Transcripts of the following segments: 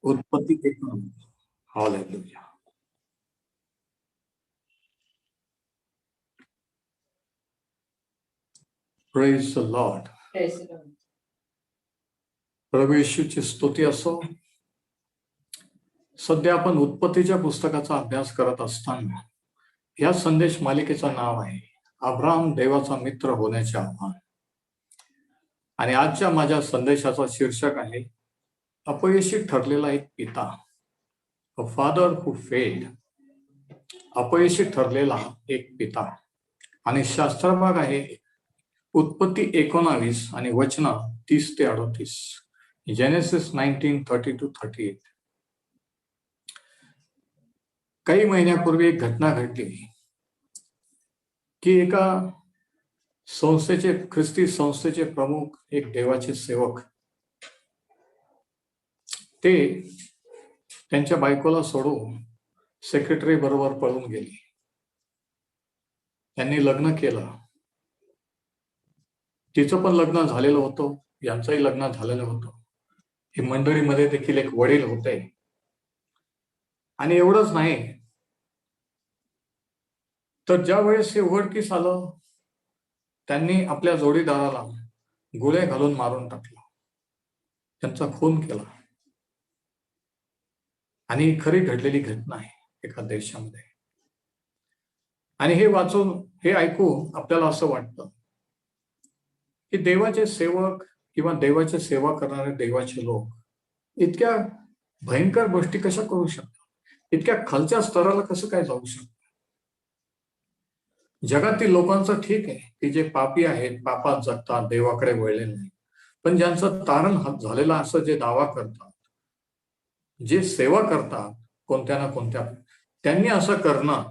उत्पत्ती 1. Hallelujah. Praise the lord. प्रभू येशूची स्तुती असो. सध्या आपण उत्पत्तीच्या पुस्तकाचा अभ्यास करत असताना या संदेश मालिकेचं नाव आहे अब्राहम देवाचा मित्र होण्याचे आव्हान. आणि आजच्या माझ्या संदेशाचा शीर्षक आहे अपयशी ठरलेला एक पिता, अ फादर हू फेल्ड. अपयशी ठरलेला एक पिता. आणि शास्त्रभाग आहे उत्पत्ती 19 आणि वचन 30 ते 38. जेनेसिस 19:30-38. काही महिन्यापूर्वी एक घटना घडली की एका संस्थेचे, ख्रिस्ती संस्थेचे प्रमुख, एक देवाचे सेवक, ते त्यांच्या बायकोला सोडून सेक्रेटरी बरोबर पळून गेले. त्यांनी लग्न केलं. तिचं पण लग्न झालेलं होतं, यांचंही लग्न झालेलं होतं. ही मंडळीमध्ये देखील एक वडील होते. आणि एवढंच नाही तर ज्या वेळेस हे उघडकीस आलं, त्यांनी आपल्या जोडीदाराला गोळ्या घालून मारून टाकला, त्यांचा खून केला. आणि खरी घडलेली घटना आहे एका देशामध्ये. आणि हे वाचून, हे ऐकून आपल्याला असं वाटतं की देवाचे सेवक किंवा देवाची सेवा करणारे देवाचे लोक इतक्या भयंकर गोष्टी कशा करू शकतात, इतक्या खालच्या स्तराला कसं काय जाऊ शकतात. जगातील लोकांचं ठीक आहे की जे पापी आहेत, पापात जगतात, देवाकडे वळले नाही, पण ज्यांचं तारण झालेलं असं जे दावा करतात, जे सेवा करतात कोणत्या ना कोणत्या, त्यांनी असं करणं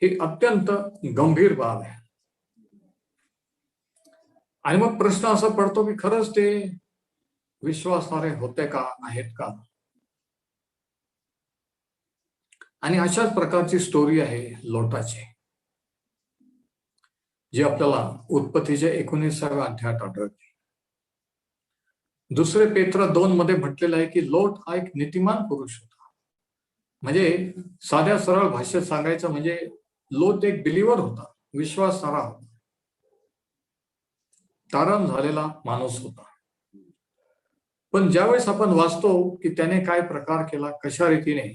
ही अत्यंत गंभीर बाब आहे. आणि मग प्रश्न असा पडतो की खरंच ते विश्वासार्ह होते का, आहेत का. आणि अशाच प्रकारची स्टोरी आहे लोटाची, जी आपल्याला उत्पत्तीच्या 19व्या अध्यायात आढळते. 2 पेत्र 2 मध्ये म्हटलेलं आहे की लोट हा एक नीतिमान पुरुष होता. म्हणजे साध्या सरळ भाषेत सांगायचं म्हणजे लोट एक बिलीवर होता, विश्वासार्ह होता, तारण झालेला माणूस होता. पण ज्यावेळेस आपण वाचतो की त्याने काय प्रकार केला, कशा रीतीने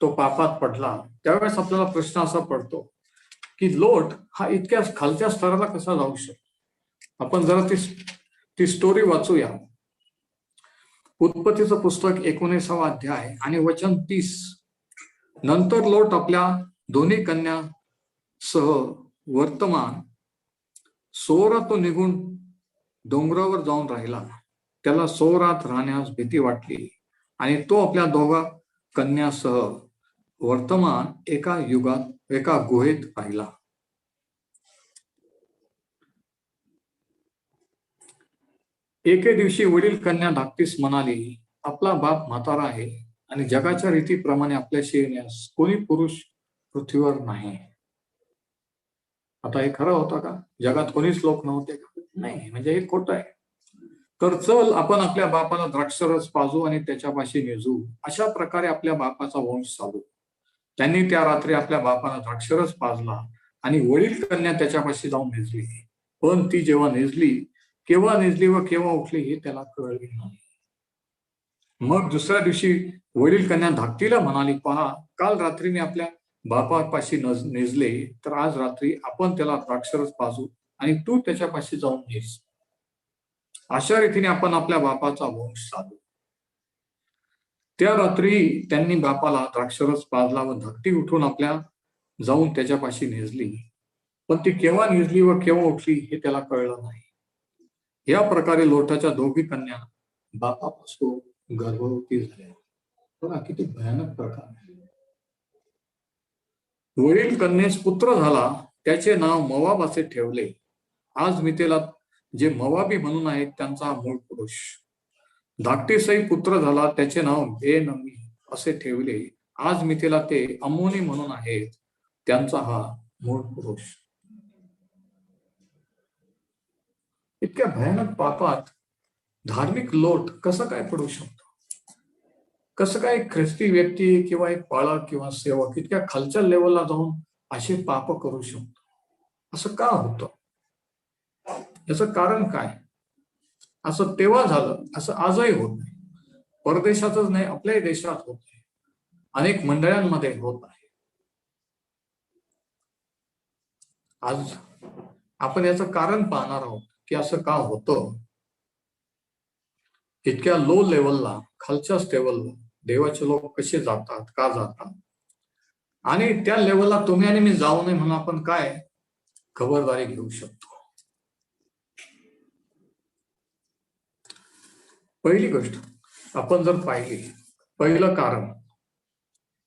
तो पापात पडला, त्यावेळेस आपल्याला प्रश्न असा पडतो की लोट हा इतक्या खालच्या स्तराला कसा जाऊ शकतो. आपण जरा ती स्टोरी वाचूया. उत्पत्तीचं पुस्तक 19वा अध्याय आणि वचन 30. नंतर लोट आपल्या दोन्ही कन्या सह वर्तमान सोरात तो निघून डोंगरावर जाऊन राहिला. त्याला सोरात राहण्यास भीती वाटली आणि तो आपल्या दोघा कन्यासह वर्तमान एका गुहेत राहिला. एके दिवशी वडील कन्या धाकटीस म्हणाली, आपला बाप म्हातारा आहे आणि जगाच्या रीतीप्रमाणे आपल्याशी येण्यास कोणी पुरुष पृथ्वीवर नाही. आता हे खरं होतं का? जगात कोणीच लोक नव्हते का? नाही, म्हणजे हे खोटं आहे. तर चल आपण आपल्या बापाला द्राक्षरस पाजू आणि त्याच्यापाशी निजू. अशा प्रकारे आपल्या बापाचा वंश चालू. त्यांनी त्या रात्री आपल्या बापाला द्राक्षरस पाजला आणि वडील कन्या त्याच्यापाशी जाऊन निजली. पण ती जेव्हा निजली, केव्हा निजली व केव्हा उठली हे त्याला कळले नाही. मग दुसऱ्या दिवशी वडील कन्या धाकटीला म्हणाली, पहा, काल रात्री मी आपल्या बापापाशी निजले, तर आज रात्री आपण त्याला द्राक्षरस पाजू आणि तू त्याच्यापाशी जाऊन निज. अशा रीतीने आपण आपल्या बापाचा वंश साधू. त्या रात्री त्यांनी बापाला द्राक्षरस पाजला व धाकटी उठून आपल्या जाऊन त्याच्यापाशी निजली. पण ती केव्हा निजली व केव्हा उठली हे त्याला कळलं नाही. या प्रकारे लोटाच्या दोघी कन्या बापापासून गर्भवती झाल्या. बघा किती भयानक प्रकार आहे. वडील कन्येस पुत्र झाला, त्याचे नाव मोवाब असे ठेवले. आज मी त्याला जे मोवाबी म्हणून आहेत त्यांचा मूळ पुरुष. धाकटीसही पुत्र झाला, त्याचे नाव बेनमी असे ठेवले. आज मी त्याला ते अम्मोनी म्हणून आहेत त्यांचा हा मूळ पुरुष. इतक्या भयानक पापात धार्मिक लोट कसं काय पडू शकतो. कसं काय ख्रिस्ती व्यक्ती किंवा एक पाळक किंवा सेवक इतक्या खालच्या लेवलला जाऊन असे पाप करू शकतो? असं का होतं? याचं कारण काय? असं तेव्हा झालं, असं आजही होत नाही. परदेशातच नाही, आपल्याही देशात होत आहे. अनेक मंडळांमध्ये होत आहे. आज आपण याचं कारण पाहणार आहोत की असं का होतं. इतक्या लो लेवलला, खालच्या लेवलला देवाचे लोक कसे जातात, का जातात, आणि त्या लेवलला तुम्ही आणि मी जाऊ नये म्हणून आपण काय खबरदारी घेऊ शकतो. पहिली गोष्ट आपण जर पाहिली, पहिलं कारण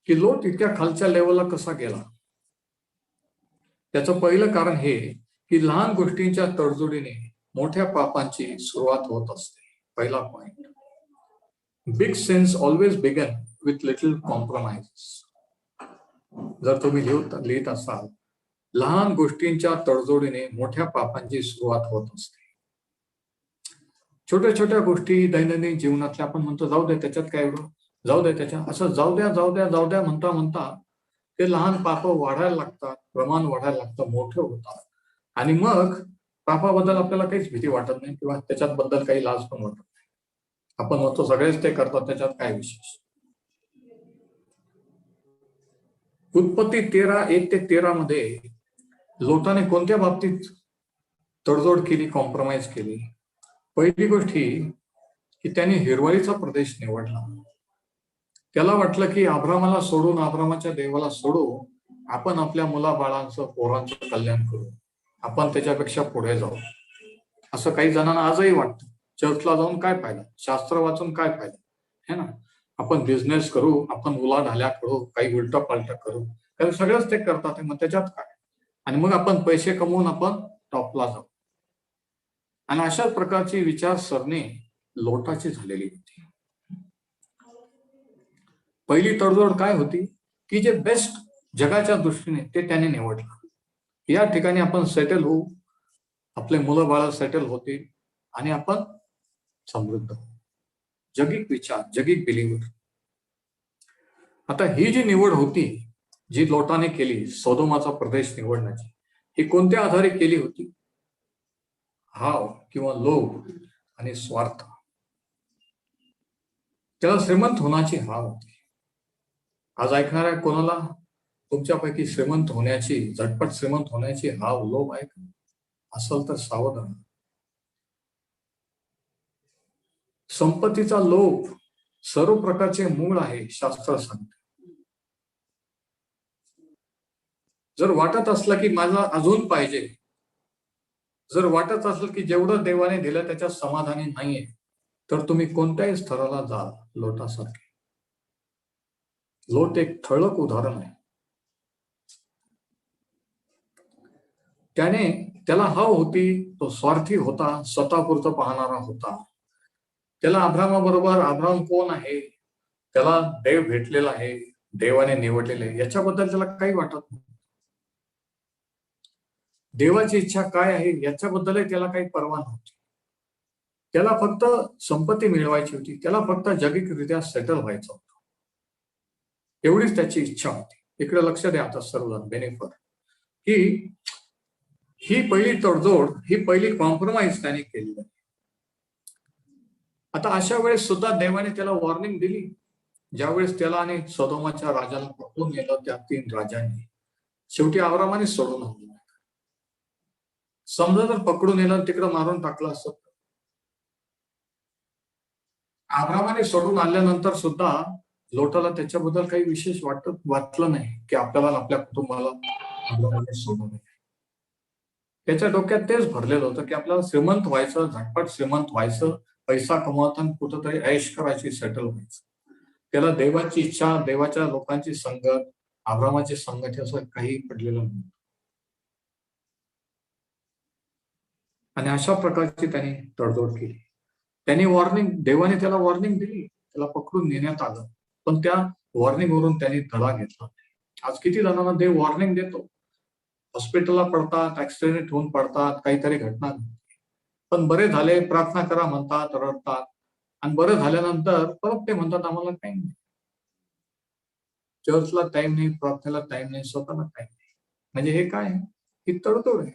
की लोट इतक्या खालच्या लेवलला कसा गेला, त्याचं पहिलं कारण हे की लहान गोष्टींच्या तडजोडीने मोठ्या पापांची सुरुवात होत असते. पहिला point, big sins always begin with little compromise. जर तुम्ही लिहित असाल, लहान गोष्टींच्या तडजोडीने मोठ्या पापांची सुरुवात होत असते. छोट्या छोट्या गोष्टी दैनंदिन जीवनातल्या आपण म्हणतो जाऊ द्या, त्याच्यात काय एवढं, जाऊ द्या त्याच्यात, असं जाऊ द्या जाऊ द्या जाऊ द्या म्हणता म्हणता ते लहान पाप वाढायला लागतात, प्रमाण वाढायला लागतं, मोठे होतात, आणि मग पापाबद्दल आपल्याला काहीच भीती वाटत नाही किंवा त्याच्याबद्दल काही लाज पण वाटत नाही. आपण म्हणतो सगळेच ते करतात, त्याच्यात काय विशेष. उत्पत्ती 13:1-13 मध्ये लोटाने कोणत्या बाबतीत तडजोड केली, कॉम्प्रोमाइज केली? पहिली गोष्ट ही की त्याने हिरवळीचा प्रदेश निवडला. त्याला वाटलं की अब्रामाला सोडून, अब्रामाच्या देवाला सोडू, आपण आपल्या मुलाबाळांचं, पोरांचं कल्याण करू, आपण त्याच्यापेक्षा पुढे जाऊ. असं काही जणांना आजही वाटतं. चर्चला जाऊन काय फायदा, शास्त्र वाचून काय फायदा, है ना, आपण बिझनेस करू, आपण उलाढाल्या करू, काही उलटा पालटा करू, कारण सगळंच ते करतात, मग त्याच्यात काय, आणि मग आपण पैसे कमवून आपण टॉपला जाऊ. आणि अशा प्रकारची विचारसरणी लोटाची झालेली होती. पहिली तडजोड काय होती की जे बेस्ट जगाच्या दृष्टीने ते त्याने निवडलं. या ठिकाणी आपण सेटल होऊ, आपले मुलं बाळ सेटल होतील, आणि आपण समृद्ध होऊ. जगिक विचार, जगिक बिलीवर. आता ही जी निवड होती, जी लोटाने केली, सोदोमाचा प्रदेश निवडण्याची, ही कोणत्या आधारे केली होती? हाव किंवा लोभ आणि स्वार्थ. त्याला श्रीमंत होण्याची हाव होती. आज ऐकणाऱ्या कोणाला तुमच्यापैकी श्रीमंत होण्याची, झटपट श्रीमंत होण्याची हाव, लोभ आहे का? असेल तर सावधान. संपत्तीचा लोभ सर्व प्रकारचे मूळ आहे, शास्त्र सांगते. जर वाटत असलं की माझा अजून पाहिजे, जर वाटत असेल की जेवढं देवाने दिलं त्याच्यात समाधानी नाहीये, तर तुम्ही कोणत्याही स्तराला जाल लोटासारखे. लोट एक ठळक उदाहरण आहे. त्याला हाव होती, तो स्वार्थी होता, स्वतःपुरतं पाहणारा होता. त्याला अब्रामाबरोबर, अब्राम कोण आहे, त्याला देव भेटलेला आहे, देवाने निवडलेले, याच्याबद्दल त्याला काही वाटत नाही. देवाची इच्छा काय आहे याच्याबद्दलही त्याला काही पर्वा नव्हती. त्याला फक्त संपत्ती मिळवायची होती, त्याला फक्त जगिकरित्या सेटल व्हायचं होतं, एवढीच त्याची इच्छा होती. इकडे लक्ष द्या आता सर्वजण बेनिफर, की ही पहिली तडजोड, ही पहिली कॉम्प्रोमाइज त्याने केली. आता अशा वेळेस सुद्धा देवाने त्याला वॉर्निंग दिली. ज्यावेळेस त्याला आणि सदोमाच्या राजाला पकडून नेलं, त्या 3 राजांनी, शेवटी अब्रामाने सोडून आणलं. समजा जर पकडून नेलं, तिकडं मारून टाकलं असत, अब्रामाने सोडून आणल्यानंतर सुद्धा लोटाला त्याच्याबद्दल काही विशेष वाटलं नाही की आपल्याला, आपल्या कुटुंबाला अब्रामाने सोडून नये. त्याच्या डोक्यात तेच भरलेलं होतं की आपल्याला श्रीमंत व्हायचं, झटपट श्रीमंत व्हायचं, पैसा कमवताना कुठंतरी ऐश करायची, सेटल व्हायचं. त्याला देवाची इच्छा, देवाच्या लोकांची संगत, अब्रामाची संगत असं काही पडलेलं नाही. आणि अशा प्रकारची त्यांनी तडजोड केली. देवाने त्याला वॉर्निंग दिली, त्याला पकडून नेण्यात आलं, पण त्या वॉर्निंग वरून त्यांनी धडा घेतला. आज किती जणांना देव वॉर्निंग देतो, हॉस्पिटलला पडतात, ऍक्सिडेंट होऊन पडतात, काहीतरी घटना, पण बरे झाले, प्रार्थना करा म्हणतात, रडतात, आणि बरं झाल्यानंतर परत ते म्हणतात आम्हाला काही नाही. चर्चला टाइम नाही, प्रार्थनेला टाइम नाही, स्वतःला टाइम नाही. म्हणजे हे काय आहे? ही तडतोड आहे,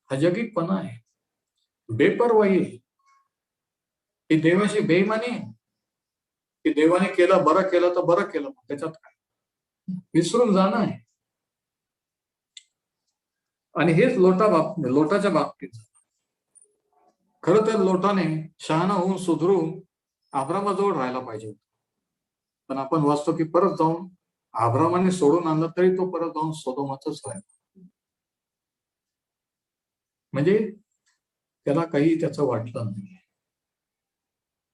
हा जगिकपणा आहे, बेपरवाही आहे, ही देवाची बेईमानी आहे. की देवाने केलं, बरं केलं तर बरं केलं, त्याच्यात काय, विसरून जाणं आहे. आणि हेच लोटाच्या बाबतीत खरं तर लोटाने शहाणा होऊन सुधरून अब्रामाजवळ राहायला पाहिजे. पण आपण वाचतो की परत जाऊन अब्रामाने सोडून आणलं तरी तो परत जाऊन सोदोमातच राहिला. म्हणजे त्याला काही त्याचं वाटलं नाही.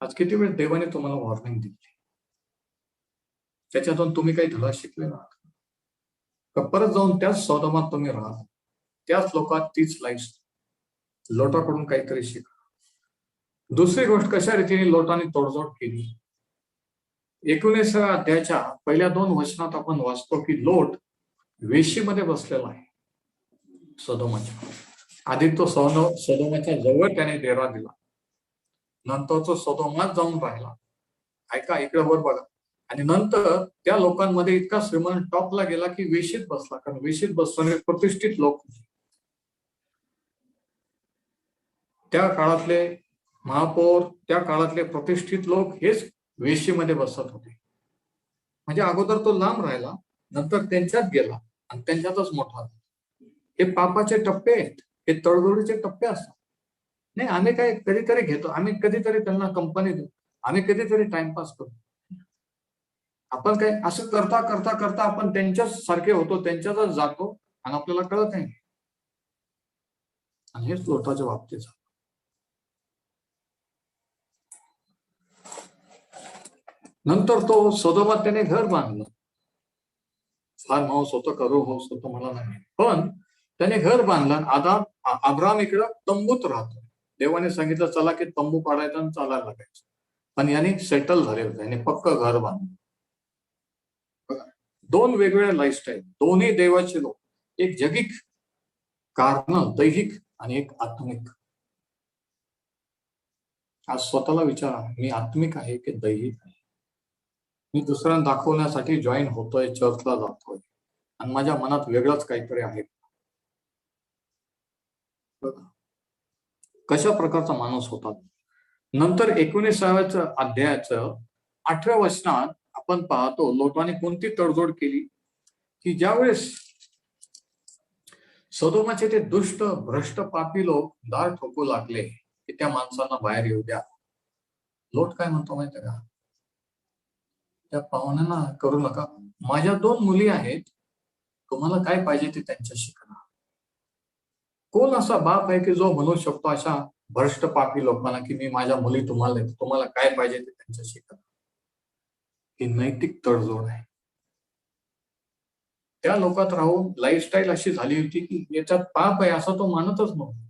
आज किती वेळ देवाने तुम्हाला वॉर्निंग दिली, त्याच्यातून तुम्ही काही धडा शिकले ना, का परत जाऊन त्याच सोदोमात तुम्ही राहा, त्याच लोकात तीच लाईफ. लोटाकडून काहीतरी शिका. दुसरी गोष्ट, कशा रीतीने लोटाने तोडजोड केली. 19व्या अध्यायाच्या पहिल्या 2 वचनात आपण वाचतो की लोट वेशीमध्ये बसलेला आहे सदोमाच्या. आधी तो सदोमाच्या जवळ त्याने डेरा दिला, नंतर तो सदोमात जाऊन राहिला. ऐका, इकडे वर बघा. आणि नंतर त्या लोकांमध्ये इतका श्रीमंत टॉपला गेला की वेशीत बसला, कारण वेशीत बसणारे प्रतिष्ठित लोक, त्या काळातले महापौर, त्या काळातले प्रतिष्ठित लोक हेच वेशीमध्ये बसत होते. म्हणजे अगोदर तो लांब राहिला, नंतर त्यांच्यात गेला आणि त्यांच्यातच मोठा. हे पापाचे टप्पे आहेत, हे तडजोडीचे टप्पे असतात. नाही, आम्ही काय कधीतरी घेतो, आम्ही कधीतरी त्यांना कंपनी देतो, आम्ही कधीतरी टाइमपास करतो. आपण काय असं करता करता करता आपण त्यांच्याच सारखे होतो, त्यांच्यातच जातो आणि आपल्याला कळत नाही. आणि हेच लोटाच्या बाबतीत. नंतर तो सदोमात त्याने घर बांधलं. फार मांस होतं, करू मांस होतं मला नाही, पण त्याने घर बांधलं. आता अब्राम इकडं तंबूत राहतो. देवाने सांगितलं चला की तंबू पाडायचा आणि चालायला लागायचं, पण याने सेटल झालेलं, याने पक्क घर बांधलं. 2 वेगवेगळ्या लाईफस्टाईल, दोन्ही देवाचे लोक, एक जगिक कारण दैहिक आणि एक आत्मिक. आज स्वतःला विचारा, मी आत्मिक आहे की दैहिक आहे? मी दुसऱ्यांना दाखवण्यासाठी जॉईन होतोय, चर्चला जातोय, आणि माझ्या मनात वेगळंच काहीतरी आहे. कशा प्रकारचा माणूस होता. नंतर 19व्या अध्यायाचं 8व्या वचनात आपण पाहतो लोटाने कोणती तडजोड केली की ज्यावेळेस सदोमाचे ते दुष्ट भ्रष्ट पापी लोक दार ठोकू लागले की त्या माणसांना बाहेर येऊ द्या, लोट काय म्हणतो माहिती का, त्या पाहुण्यांना करू नका, माझ्या 2 मुली आहेत, तुम्हाला काय पाहिजे ते त्यांच्याशी करा. कोण असा बाप आहे की जो म्हणू शकतो अशा भ्रष्ट पापी लोकांना की मी माझ्या मुली तुम्हाला देतो, तुम्हाला काय पाहिजे ते त्यांच्याशी करा? ही नैतिक तडजोड आहे. त्या लोकात राहून लाईफस्टाईल अशी झाली होती की याच्यात पाप आहे असं तो मानतच नव्हता.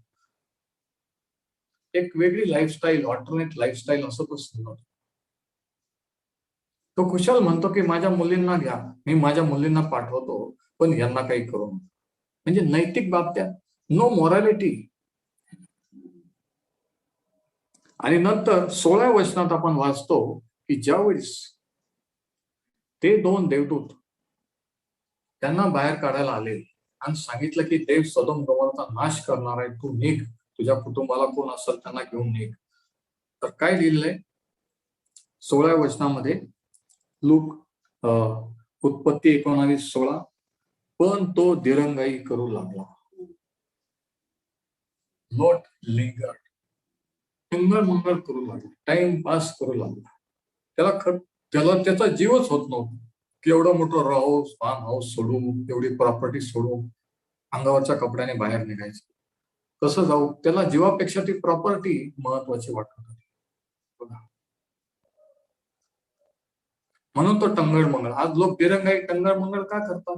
एक वेगळी लाईफस्टाईल, ऑल्टरनेट लाईफस्टाईल असं तो सांगतो. तो कुशल म्हणतो की माझ्या मुलींना घ्या, मी माझ्या मुलींना पाठवतो, पण यांना काही करू नका. म्हणजे नैतिक बाबत्यात नो मॉरॅलिटी. आणि नंतर 16व्या वचनात आपण वाचतो की ज्यावेळेस ते 2 देवदूत त्यांना बाहेर काढायला आले आणि सांगितलं की देव सदोम गमोराचा नाश करणार आहे, तू निघ, तुझ्या कुटुंबाला कोण असेल त्यांना घेऊन निघ. तर काय लिहिलंय 16व्या वचनामध्ये, लूक उत्पत्ती 19:16, पण तो दिरंगाई करू लागला. नॉट लिंगर, टंगळ मंगळ करू लागला, टाइम पास करू लागला. त्याला त्याचा जीवच होत नव्हता की एवढं मोठं हाऊस, फार्म हाऊस सोडून, एवढी प्रॉपर्टी सोडून अंगावरच्या कपड्याने बाहेर निघायचं. कसं जाऊ, त्याला जीवापेक्षा ती प्रॉपर्टी महत्वाची वाटत होती. म्हणून तो टंगळ मंगळ. आज लोक दिरंगाई टंगळ मंगळ का करतात?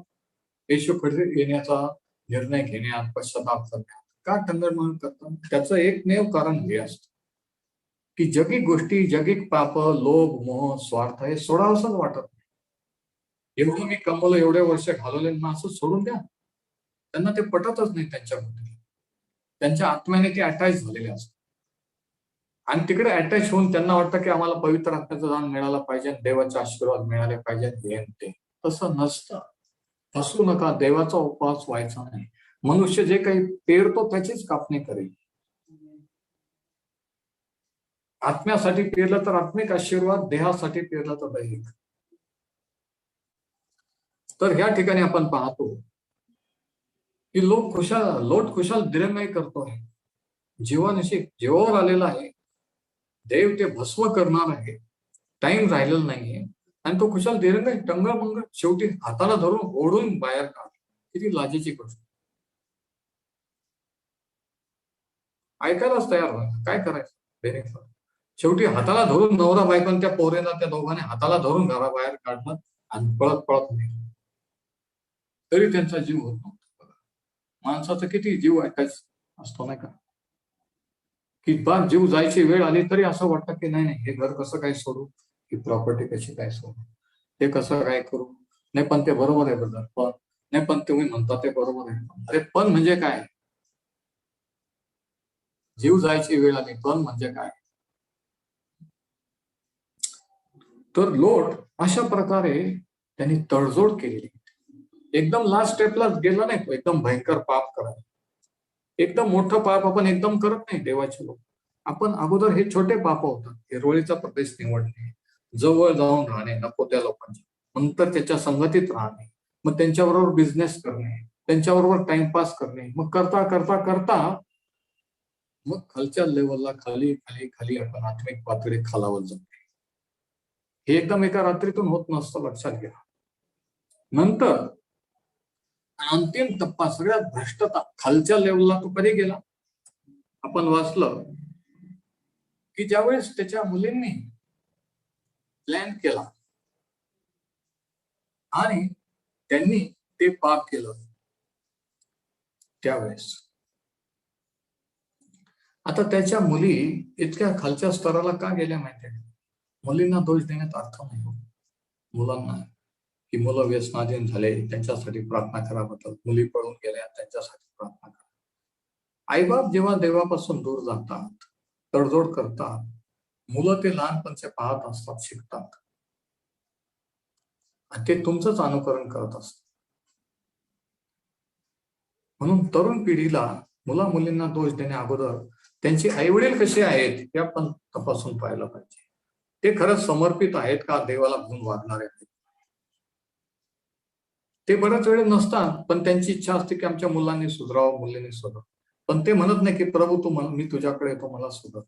येशूकडे येण्याचा निर्णय घेण्यात, पश्चाताप करण्यात का टंगळ मंगळ करतात? त्याचं एकमेव कारण हे असतं की जगिक गोष्टी, जगिक पाप, लोभ, मोह, स्वार्थ हे सोडावंसच वाटत नाही. एवढं मी कमवलं, एवढे वर्ष घालवले, असं सोडून द्या. त्यांना ते पटतच नाही त्यांच्यामध्ये. त्यांच्या आत्म्याने ते अटॅच झालेले असतात आणि तिकडे अटॅच होऊन त्यांना वाटतं की आम्हाला पवित्र आत्म्याचं दान मिळालं पाहिजे, देवाचे आशीर्वाद मिळाले पाहिजे, हे ते. तसं नसतं. फसू नका, देवाचा उपवास व्हायचा नाही. मनुष्य जे काही पेरतो त्याचीच कापणी करेल. आत्म्यासाठी पेरलं तर आत्मिक आशीर्वाद, देहासाठी पेरलं तर दैहिक. तर ह्या ठिकाणी आपण पाहतो की लोट खुशाल दिरंगाई करतोय. जीवावर आलेला आहे. देव ते भस्म करणार आहे. टाइम राहिलेला नाहीये आणि तो खुशाल दिरंगाई टंगळमंगळ शेवटी हाताला धरून ओढून बाहेर काढ. किती लाजेची गोष्ट. ऐकायलाच तयार व्हा, काय करायचं बेनिफिट. शेवटी हाताला धरून नवरा बायकोन त्या पोरेला त्या दोघांनी हाताला धरून घराबाहेर काढलं आणि पळत पळत नेलं. तरी त्यांचा जीव होत नव्हता. माणसाचा किती जीव ऐकायचा असतो नाही का, की बा जीव जायची वेळ आली तरी असं वाटतं की नाही नाही, हे घर कसं काय सोडू, ही प्रॉपर्टी कशी काय सोडू, हे कसं काय करू. नाही पण ते बरोबर आहे ब्रदर, पण नाही पण तुम्ही म्हणता ते बरोबर आहे. अरे पण म्हणजे काय, जीव जायची वेळ आली पण म्हणजे काय. तर लोट अशा प्रकारे त्यांनी तडजोड केली. एकदम लास्ट स्टेपला गेला नाही तो, एकदम भयंकर पाप करायला. एकदम मोठं पाप आपण एकदम करत नाही देवाचे लोक. आपण अगोदर हे छोटे पाप होतात. हिरवळीचा प्रदेश निवडणे, जवळ जाऊन राहणे नको त्या लोकांच्या, नंतर त्याच्या संगतीत राहणे, मग त्यांच्याबरोबर बिझनेस करणे, त्यांच्याबरोबर टाइमपास करणे, मग करता करता करता मग खालच्या लेवलला खाली खाली खाली आपण आत्मिक पातळी खालावत जातो. हे एकदम एका रात्रीतून होत नसतं, लक्षात घ्या. नंतर अंतिम टप्पा सगळ्यात भ्रष्टता खालच्या लेवलला तो कधी गेला. आपण वाचलं की ज्यावेळेस त्याच्या मुलींनी प्लॅन केला आणि त्यांनी ते पाप केलं, त्यावेळेस आता त्याच्या मुली इतक्या खालच्या स्तराला का गेल्या माहितीये. मुलींना दोष देण्यात अर्थ नाही. मुलांना की मुलं व्यसनाधीन झाले त्यांच्यासाठी प्रार्थना कराबद्दल, मुली पळून गेल्या त्यांच्यासाठी प्रार्थना करा. आईबाप जेव्हा देवापासून दूर जातात, तडजोड करतात, मुलं ते लहानपणचे पाहत असतात, शिकतात आणि ते तुमचंच अनुकरण करत असतात. म्हणून तरुण पिढीला मुला मुलींना दोष देण्या अगोदर त्यांचे आईवडील कसे आहेत हे आपण तपासून पाहायला पाहिजे. ते खरंच समर्पित आहेत का, देवाला घेऊन वागणारे आहेत. ते बऱ्याच वेळेस नसतात, पण त्यांची इच्छा असते की आमच्या मुलांनी सुधरावं, मुलींनी सुधरावं, पण ते म्हणत नाही की प्रभू तू मी तुझ्याकडे येतो, मला सुधर.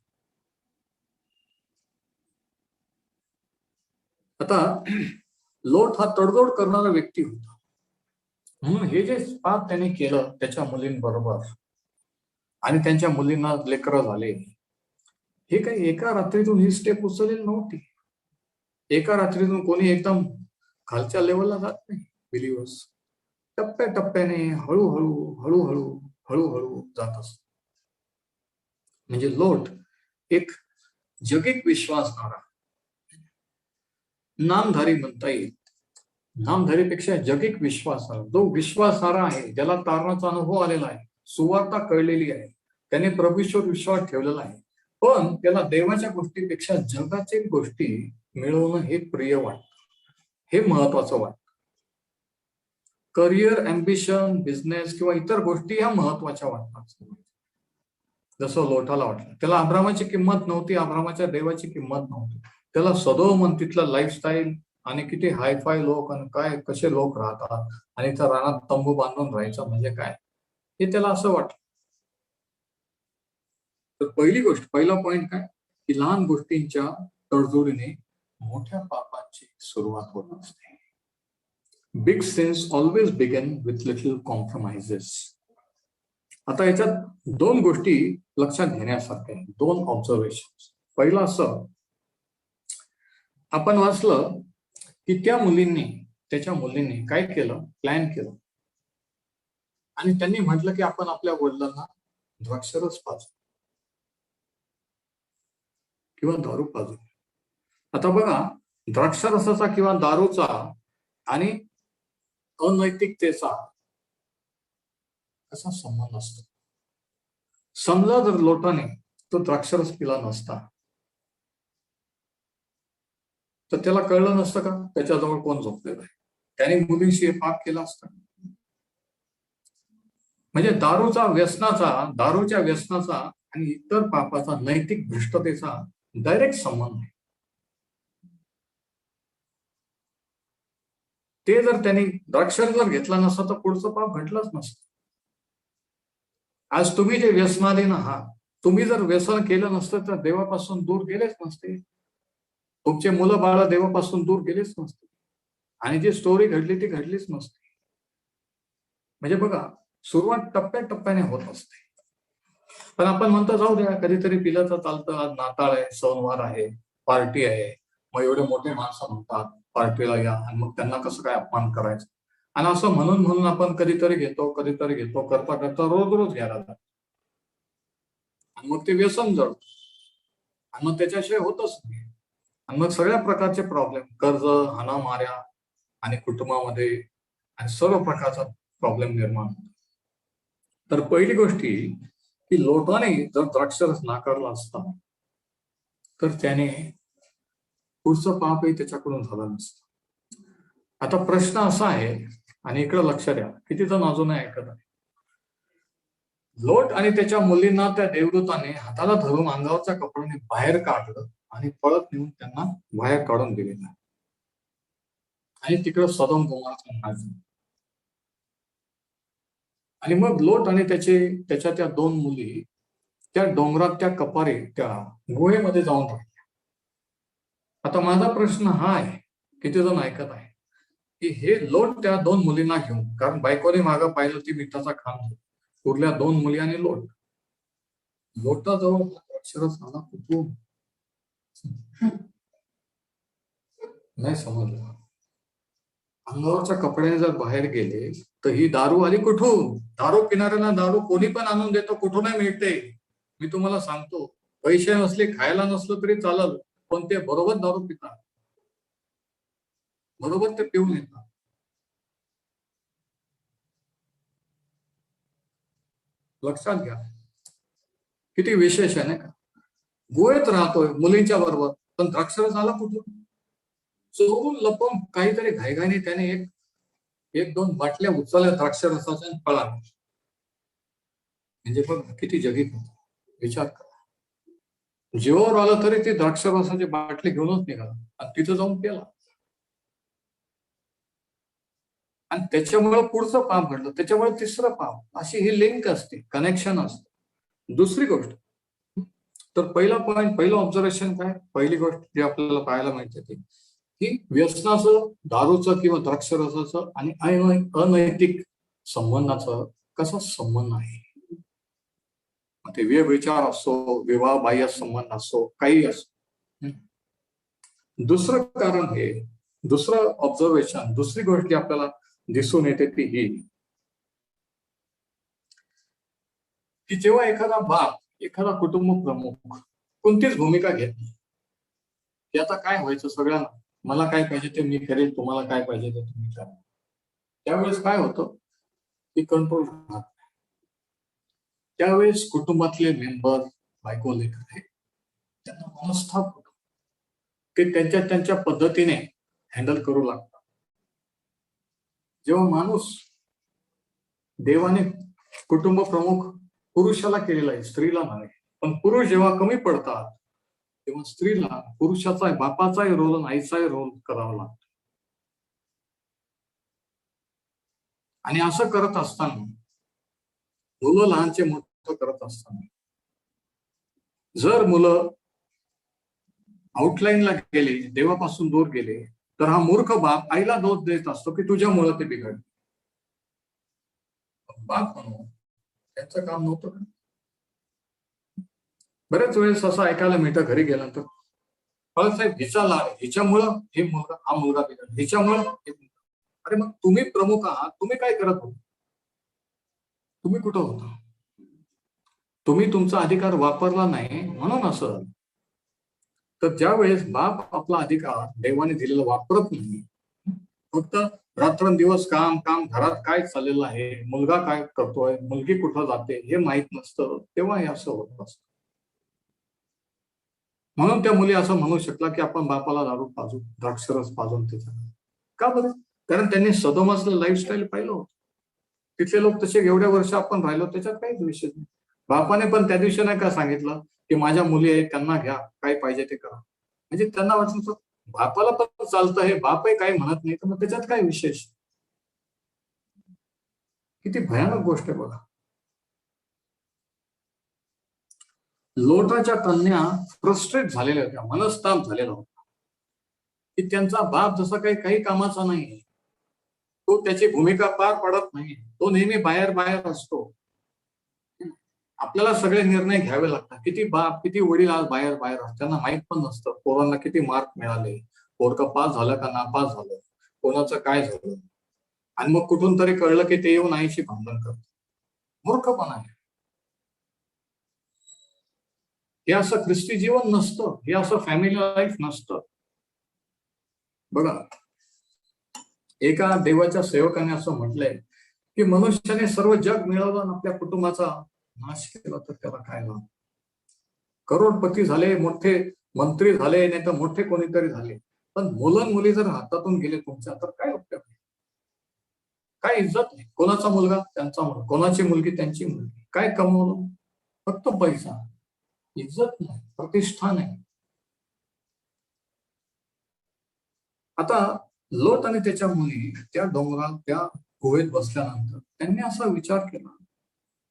आता लोट हा तडजोड करणारा व्यक्ती होता. म्हणून हे जे पाप त्याने केलं त्याच्या मुलींबरोबर आणि त्यांच्या मुलींना लेकरं झाले, हे काही एका रात्रीतून ही स्टेप उचललेली नव्हती. एका रात्रीतून कोणी एकदम खालच्या लेवलला जात नाही. बिलिव्हर्स टप्प्याटप्प्याने हळूहळू हळूहळू हळूहळू जात असत. म्हणजे लोट एक जगिक विश्वासणारा, नामधारी म्हणता येईल, नामधारीपेक्षा जगिक विश्वासार्ह, जो विश्वासार्ह आहे, ज्याला तारणाचा अनुभव आलेला आहे, सुवार्ता कळलेली आहे, त्याने प्रभूश्वर विश्वास ठेवलेला आहे, पण त्याला देवाच्या गोष्टीपेक्षा जगाच्या गोष्टी मिळवणं हे प्रिय वाटतं, हे महत्वाचं वाटतं. करिअर, अम्बिशन, बिझनेस किंवा इतर गोष्टी ह्या महत्वाच्या वाटतात. जसं लोटाला वाटलं, त्याला अब्रामाची किंमत नव्हती, अब्रामाच्या देवाची किंमत नव्हती. त्याला सदोम तिथलं लाईफस्टाईल आणि किती हायफाय लोक आणि काय कसे लोक राहतात आणि त्या रानात तंबू बांधून राहायचं म्हणजे काय, हे त्याला असं वाटलं. तर पहिली गोष्ट, पहिला पॉइंट काय की लहान गोष्टींच्या तडजोडीने मोठ्या पापांची सुरुवात होत असते. Big sins always begin with little compromises. आता याच्यात दोन गोष्टी लक्षात घेण्यासारख्या, दोन ऑब्झर्वेशन. पहिलं असं, आपण वाचलं की त्याच्या मुलींनी काय केलं, प्लॅन केलं आणि त्यांनी म्हटलं की आपण आपल्या वडिलांना द्राक्षरस पाजू किंवा दारू पाजू. आता बघा, द्राक्षरसाचा किंवा दारूचा आणि अनैतिकतेचा कसा संबंध असतो. समजा जर लोटाने तो द्राक्षरस पिला नसता तर त्याला कळलं नसतं का त्याच्याजवळ कोण झोपलेलं आहे. त्याने मुलीशी पाप केला असता. म्हणजे दारूच्या व्यसनाचा आणि इतर पापाचा नैतिक भ्रष्टतेचा डायरेक्ट संबंध आहे. ते जर त्यांनी द्राक्षारस घेतला नसता तर पुढचं पाप घडलंच नसतं. आज तुम्ही जे व्यसनाधीन आहात, तुम्ही जर व्यसन केलं नसतं तर देवापासून दूर गेलेच नसते. तुमचे मुलं बाळ देवापासून दूर गेलेच नसते आणि जी स्टोरी घडली ती घडलीच नसते. म्हणजे बघा, सुरुवात टप्प्याटप्प्याने होत असते. पण आपण म्हणतो जाऊ द्या, कधीतरी पिलं तर चालतं, आज नाताळ आहे, सणवार आहे, पार्टी आहे, मग एवढे मोठे माणसं म्हणतात पार्टीला या, आणि मग त्यांना कसं काय अपमान करायचं, आणि असं म्हणून म्हणून आपण कधीतरी घेतो करता करता रोज रोज घ्यायला लागतो. आणि मग ते व्यसन जड, आणि मग त्याच्याशिवाय होतच नाही. आणि मग सगळ्या प्रकारचे प्रॉब्लेम, कर्ज, हाणामाऱ्या आणि कुटुंबामध्ये आणि सर्व प्रकारचा प्रॉब्लेम निर्माण होतो. तर पहिली गोष्टी की लोटाने जर द्राक्षरस नाकारला असता तर त्याने पुढचं पापही त्याच्याकडून झालं नसतं. आता प्रश्न असा आहे, आणि इकडं लक्ष द्या, किती जण अजूनही ऐकत आहे. लोट आणि त्याच्या मुलींना त्या देवदूताने हाताला धरून अंगावरच्या कपड्याने बाहेर काढलं आणि पळत नेऊन त्यांना बाहेर काढून दिलेलं, आणि तिकडं सदोम गोमोराचा नाश झाला. आणि मग लोट आणि त्याच्या त्या 2 मुली त्या डोंगरात त्या कपारे त्या गुहेमध्ये जाऊन राहिल्या. आता माझा प्रश्न हा आहे, किती जण ऐकत आहे, की हे लोट त्या 2 मुलींना घेऊन, कारण बायकोने मागं पाहिलं ती मिठाचा खांब, उरल्या 2 मुली आणि लोटाजवळ अक्षरच आला कुठून नाही समजलं. अंगावरच्या कपड्याने जर बाहेर गेले तर ही दारू आली कुठून? दारू पिणाऱ्यांना दारू कोणी पण आणून देतो, कुठूनही मिळते. मी तुम्हाला सांगतो, पैसे नसले, खायला नसलं तरी चालल, पण ते बरोबर दारू पितात, बरोबर ते पिऊन येतात. लक्षात घ्या, किती विशेष आहे ना का. गोव्यात राहतोय मुलींच्या बरोबर, पण द्राक्षरस आला कुठून? चोरून लपवून काहीतरी घाईघाईने त्याने एक 2 बाटल्या उचलल्या द्राक्षरसाच्या आणि पळाला. म्हणजे बघ किती जगित होत, विचार करा. जीवावर आलं तरी ते द्राक्षरसाची बाटली घेऊनच निघाला आणि तिथं जाऊन पेला, आणि त्याच्यामुळे पुढचं पाप घडलं, त्याच्यामुळे तिसरं पाप. अशी ही लिंक असते, कनेक्शन असते. दुसरी गोष्ट, तर पहिला पॉईंट, पहिलं ऑब्झर्वेशन काय, पहिली गोष्ट जी आपल्याला पाहायला मिळते ती की व्यसनाचं, दारूचं किंवा द्राक्षरसाचं आणि अनैतिक संबंधाचं कसा संबंध आहे. ते व्यभिचार असो, विवाह बाह्य संबंध असो, काही असो. दुसरं कारण हे, दुसरं ऑब्झर्वेशन, दुसरी गोष्ट जी आपल्याला दिसून येते ती ही की जेव्हा एखादा बाप, एखादा कुटुंब प्रमुख कोणतीच भूमिका घेत नाही की आता काय व्हायचं सगळ्यांना, मला काय पाहिजे ते मी करेल, तुम्हाला काय पाहिजे ते तुम्ही करा, त्यावेळेस काय होतं की कंट्रोल राहत नाही. त्यावेळेस कुटुंबातले मेंबर, बायको लेकर, त्यांना मनस्ताप होतो, ते त्यांच्या पद्धतीने हँडल करू लागतात. जेव्हा माणूस, देवाने कुटुंब प्रमुख पुरुषाला केलेला आहे, स्त्रीला नाही, पण पुरुष जेव्हा कमी पडतात तेव्हा स्त्रीला पुरुषाचा, बापाचाही रोल आणि आईचाही रोल करावा लागतो. आणि असं करत असताना, मुलं लहानचे मोठं करत असताना, जर मुलं आउटलाईनला गेले, देवापासून दूर गेले, तर हा मूर्ख बाप आईला दोष देत असतो की तुझ्यामुळे ते बिघडले. बाप म्हणून त्यांचं काम नव्हतं का? बऱ्याच वेळेस असं ऐकायला मिळतं घरी गेल्यानंतर, साहेब हिचा लाड, हिच्यामुळं हे मुलगा, हा मुलगा बिघडला, हिच्यामुळं हे. अरे मग तुम्ही प्रमुख आहात, तुम्ही काय करत होता? तुम्ही कुठं होता? तुम्ही तुमचा अधिकार वापरला नाही म्हणून असं. तर ज्या वेळेस बाप आपला अधिकार देवाने दिलेला वापरत नाही, फक्त रात्रंदिवस काम काम, घरात काय चाललेलं आहे, मुलगा काय करतोय, मुलगी कुठं जाते हे माहित नसतं, तेव्हा हे असं होत असतं. म्हणून त्या मुली असं म्हणू शकला की आपण बापाला दारू पाजू, द्राक्षरस पाजून त्याच्या. का बरं? कारण त्यांनी सदोमाचं लाईफस्टाईल पाहिलं होतं. तिथले लोक तसे एवढ्या वर्ष आपण राहिलो, त्याच्यात काहीच विषय नाही. बापाने पण त्या दिवशी नाही का सांगितलं की माझ्या मुली आहेत, त्यांना घ्या, काय पाहिजे ते करा. म्हणजे त्यांना वाटलं बापाला पण चालतं, हे बापही काही म्हणत नाही, तर मग त्याच्यात काय विशेष. किती भयानक गोष्ट आहे बघा. लोटाच्या कन्या फ्रस्ट्रेट झालेल्या होत्या, मनस्ताप झालेला होता की त्यांचा बाप जसा काही कामाचा नाही, तो त्याची भूमिका पार पडत नाही, तो नेहमी बाहेर बाहेर असतो. आपल्याला सगळे निर्णय घ्यावे लागतात. किती बाप किती वडील आज बाहेर बाहेर असतात, त्यांना माहित पण नसतं पोरांना किती मार्क मिळाले, पोरकं पास झालं का नापास झालं, कोणाचं काय झालं, आणि मग कुठून तरी कळलं की ते येऊन आईशी भांडण करत. मूर्खपणा आहे. हे असं ख्रिस्ती जीवन नसतं, हे असं फॅमिली लाईफ नसतं. बघा, एका देवाच्या सेवकाने असं म्हटलंय की मनुष्याने सर्व जग मिळवलं आणि आपल्या कुटुंबाचा नाश केला तर त्याला काय लाभ. करोडपती झाले, मोठे मंत्री झाले, नाही तर मोठे कोणीतरी झाले, पण मुलं मुली जर हातातून गेले तुमच्या, तर काय उपयोग. काय इज्जत नाही. कोणाचा मुलगा त्यांचा मुलगा, कोणाची मुलगी त्यांची मुलगी, काय कमवलं, फक्त पैसा, इज्जत नाही, प्रतिष्ठा नाही. आता लोट आणि त्याच्या मुली त्या डोंगरात त्या गुहेत बसल्यानंतर त्यांनी असा विचार केला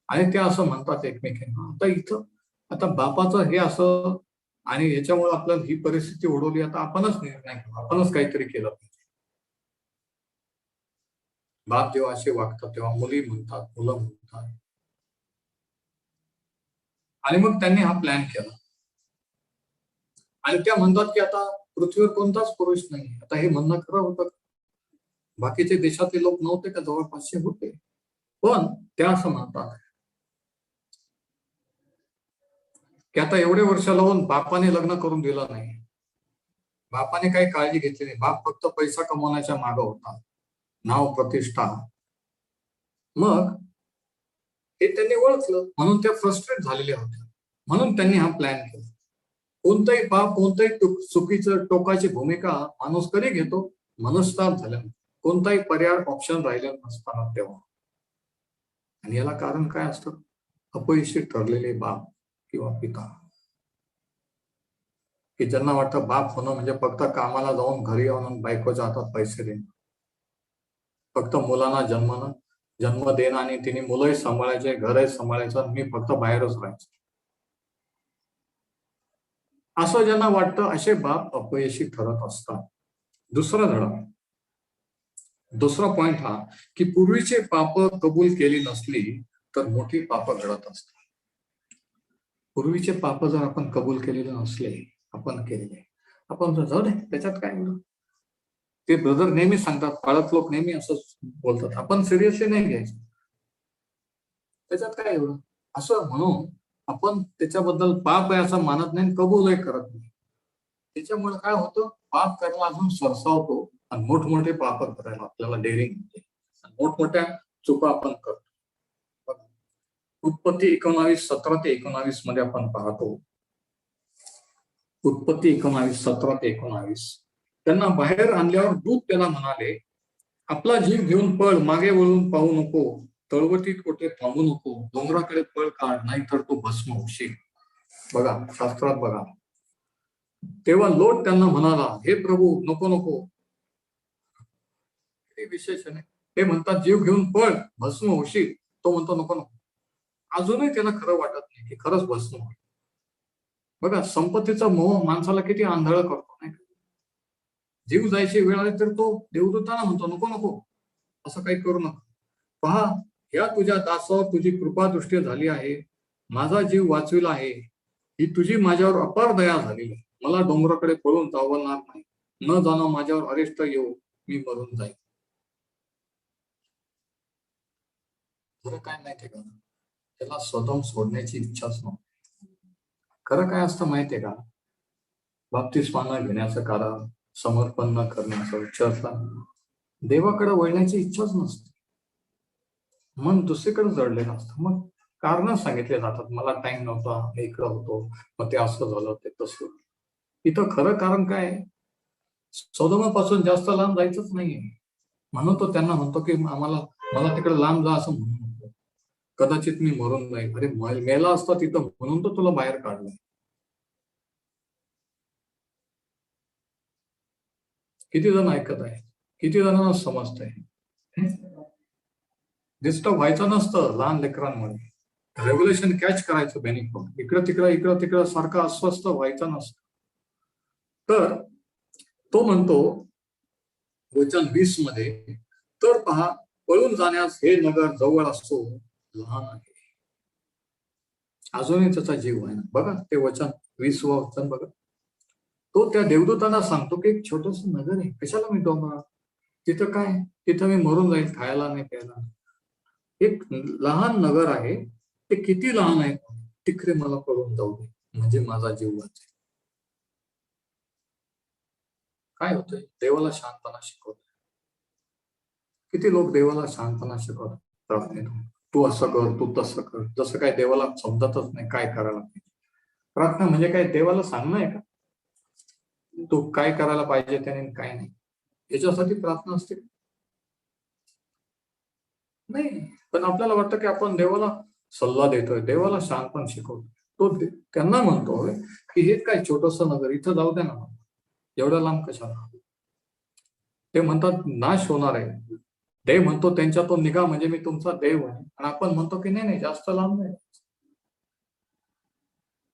आणि त्या असं म्हणतात एकमेकांना, आता इथं आता बापाचं हे असं आणि याच्यामुळे आपल्याला ही परिस्थिती ओढवली, आता आपणच निर्णय घेऊ, आपणच काहीतरी केलं पाहिजे. बाप जेव्हा असे वागतात तेव्हा मुली म्हणतात, मुलं म्हणतात, आणि मग त्यांनी हा प्लॅन केला. आणि त्या म्हणतात की आता पृथ्वीवर कोणताच पुरुष नाही. आता हे म्हणणं खरं होतं. बाकीचे देशातले लोक नव्हते का, जवळपासचे होते, पण त्या असं म्हणतात की आता एवढे वर्ष लावून बापाने लग्न करून दिलं नाही, बापाने काही काळजी घेतली नाही, बाप फक्त पैसा कमवण्याच्या मागे होता, नाव प्रतिष्ठा. मग हे त्यांनी ओळखलं, म्हणून त्या फ्रस्ट्रेट झालेल्या होत्या, म्हणून त्यांनी हा प्लॅन केला. कोणताही बाप कोणताही चुकीचं टोकाची भूमिका माणूस कधी घेतो, मनस्ताप झाल्या, कोणताही पर्याय ऑप्शन राहिलेला नसताना तेव्हा. आणि याला कारण काय असतं, अपयशी ठरलेले बाप किंवा पिता, की ज्यांना वाटतं बाप होणं म्हणजे फक्त कामाला जाऊन घरी येऊन बायकोच्या हातात पैसे देणं, फक्त मुलांना जन्म देणं आणि तिने मुलंही सांभाळायचे, घरही सांभाळायचं, मी फक्त बाहेरच राहायचं, असं ज्यांना वाटतं असे बाप अपयशी ठरत असतात. दुसरा पॉइंट हा की पूर्वीचे पाप कबूल केली नसली तर मोठी पाप घडत असतात. पूर्वीचे पाप जर आपण कबूल केलेले नसले, आपण केलेले, आपण जाऊ दे त्याच्यात काय एवढं. ते ब्रदर नेहमी सांगतात, पाळत लोक नेहमी असंच बोलतात, आपण सिरियसली नाही घ्यायचं, त्याच्यात काय एवढं असं म्हणून आपण त्याच्याबद्दल पाप आहे असं मानत नाही, कबूलही करत नाही. त्याच्यामुळे काय होतं, पाप करायला अजून सरसावतो आणि मोठमोठे पाप करायला आपल्याला डेअरिंग होते, मोठमोठ्या चुका आपण करतो. उत्पत्ती 19:17-19 मध्ये आपण पाहतो, उत्पत्ती 19:17-19, त्यांना बाहेर आणल्यावर दूत त्याला म्हणाले, आपला जीव घेऊन पळ, मागे वळून पाहू नको, तळवटीत कुठे थांबू नको, डोंगराकडे पळ काढ, नाहीतर तू भस्म होशील. बघा शास्त्रात बघा. तेव्हा लोट त्यांना म्हणाला, हे प्रभू नको नको. हे विशेष आहे. ते म्हणतात जीव घेऊन पळ, भस्म होशील, तो म्हणतो नको नको. अजूनही त्याला खरं वाटत नाही की खरंच भस्म होईल. बघा, संपत्तीचा मोह माणसाला किती आंधळ करतो नाही. जीव जायची वेळ आली तर तो देवदूताना म्हणतो नको नको, असं काही करू नका. पहा, या तुझ्या दासावर तुझी कृपा दृष्टी झाली आहे, माझा जीव वाचविला आहे, ही तुझी माझ्यावर अपार दया झाली आहे, मला डोंगराकडे पळून चावलणार नाही, न जाणं माझ्यावर अरिष्ट येऊ, मी मरून जाईल. खरं काय माहितीये का, त्याला स्वतः सोडण्याची इच्छाच नव्हती. खरं काय असतं माहितीये का, बाप्तिस्मा घेण्याचं कारण, समर्पण न करण्याचं, चर्चा देवाकडे वळण्याची इच्छाच नसते, मन दुसरीकडे जडलेलं असतं. मग कारण सांगितले जातात, मला टाइम नव्हता, मी इकडं होतो, मग ते असं झालं, ते तसं. इथं खरं कारण काय, सौदोमापासून जास्त लांब जायचंच नाहीये. म्हणून तो त्यांना म्हणतो की मला तिकडे लांब जा असं म्हणू नको. कदाचित मी मरून जाईल. अरे मेला असता तिथं म्हणून तो तुला बाहेर काढलाय. किती जण ऐकत आहे, किती जणांना समजत आहे. डिस्टर्ब व्हायचं नसतं लहान लेकरांमध्ये. रेग्युलेशन कॅच करायचं बेनिफिट. इकडं तिकडं सारखं अस्वस्थ व्हायचं नसतं. तर तो म्हणतो वचन 20 मध्ये, तर पहा पळून जाण्यास हे नगर जवळ असो लहान आहे. अजूनही त्याचा जीव आहे ना. बघा ते वचन 20 वचन बघा. तो त्या देवदूतांना सांगतो की एक छोटस नगर आहे, कशाला मी डोंगरात, तिथं काय, तिथं मी मरून जाईल, खायला नाही प्यायला. एक लहान नगर आहे, ते किती लहान आहे, तिकडे मला पळून जाऊ दे, म्हणजे माझा जीव वाचेल. काय होतंय, देवाला शांतपणा शिकवत. किती लोक देवाला शांतपणा शिकवतात प्रार्थनेतून. तू असं कर, तू तसं कर, जसं काय देवाला समजतच नाही काय करायला पाहिजे. प्रार्थना म्हणजे काय, देवाला सांगणं आहे का तू काय करायला पाहिजे त्याने काय नाही, याच्यासाठी प्रार्थना असते नाही. पण आपल्याला वाटतं की आपण देवाला सल्ला देतोय, देवाला शांतपण शिकवतो. तो त्यांना म्हणतोय की हे काय छोटस नगर, इथं जाऊ द्या ना, एवढ्या लांब कशाला. ते म्हणतात नाश होणार आहे. देव म्हणतो त्यांच्यातून निघा, म्हणजे मी तुमचा देव आहे. आणि आपण म्हणतो की नाही नाही, जास्त लांब नाही,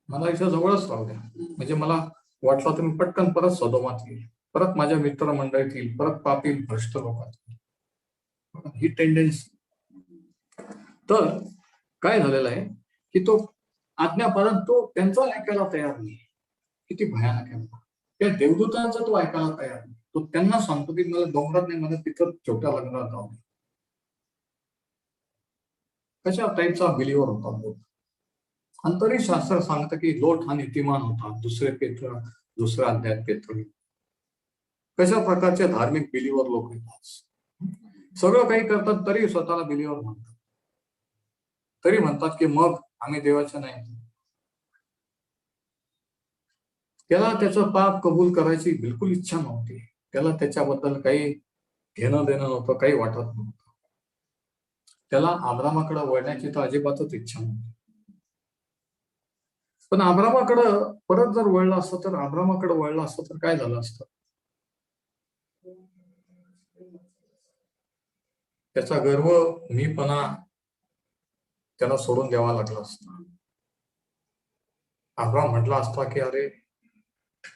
मला इथं जवळच राहू द्या, म्हणजे मला वाटलं तर मी पटकन परत सदोमात येईल, परत माझ्या मित्रमंडळीत येईल, परत पापी भ्रष्ट लोकात, ही टेंडन्सी. तर काय झालेलं आहे की तो आज्ञापर्यंत तो त्यांचा ऐकायला तयार नाही. किती भयानक आहे. त्या देवदूतांचा तो ऐकायला तयार नाही. तो त्यांना सांगतो की मला डोंगरात नाही, मला तिथं छोट्या लग्नात जाऊ. कशा टाईपचा बिलीवर होता लोट. अंतरी शास्त्र सांगतं की लोट हा नीतिमान होता. दुसऱ्या अध्यायात पेत्र. कशा प्रकारचे धार्मिक बिलीवर लोक येतात, सगळं काही करतात तरी स्वतःला बिलीवर म्हणतात, तरी म्हणतात की मग आम्ही देवाच्या नाही. त्याला त्याचं पाप कबूल करायची बिलकुल इच्छा नव्हती. त्याला त्याच्याबद्दल काही घेणं देणं नव्हतं, काही वाटत नव्हतं. त्याला आब्रामाकडे वळण्याची तर अजिबातच इच्छा नव्हती. पण आब्रामाकडं परत जर वळलं असतं, तर आब्रामाकडे वळलं असतं तर काय झालं असतं, त्याचा गर्व मीपणा त्याला सोडून द्यावा लागला असता. आब्राम म्हटला असता की अरे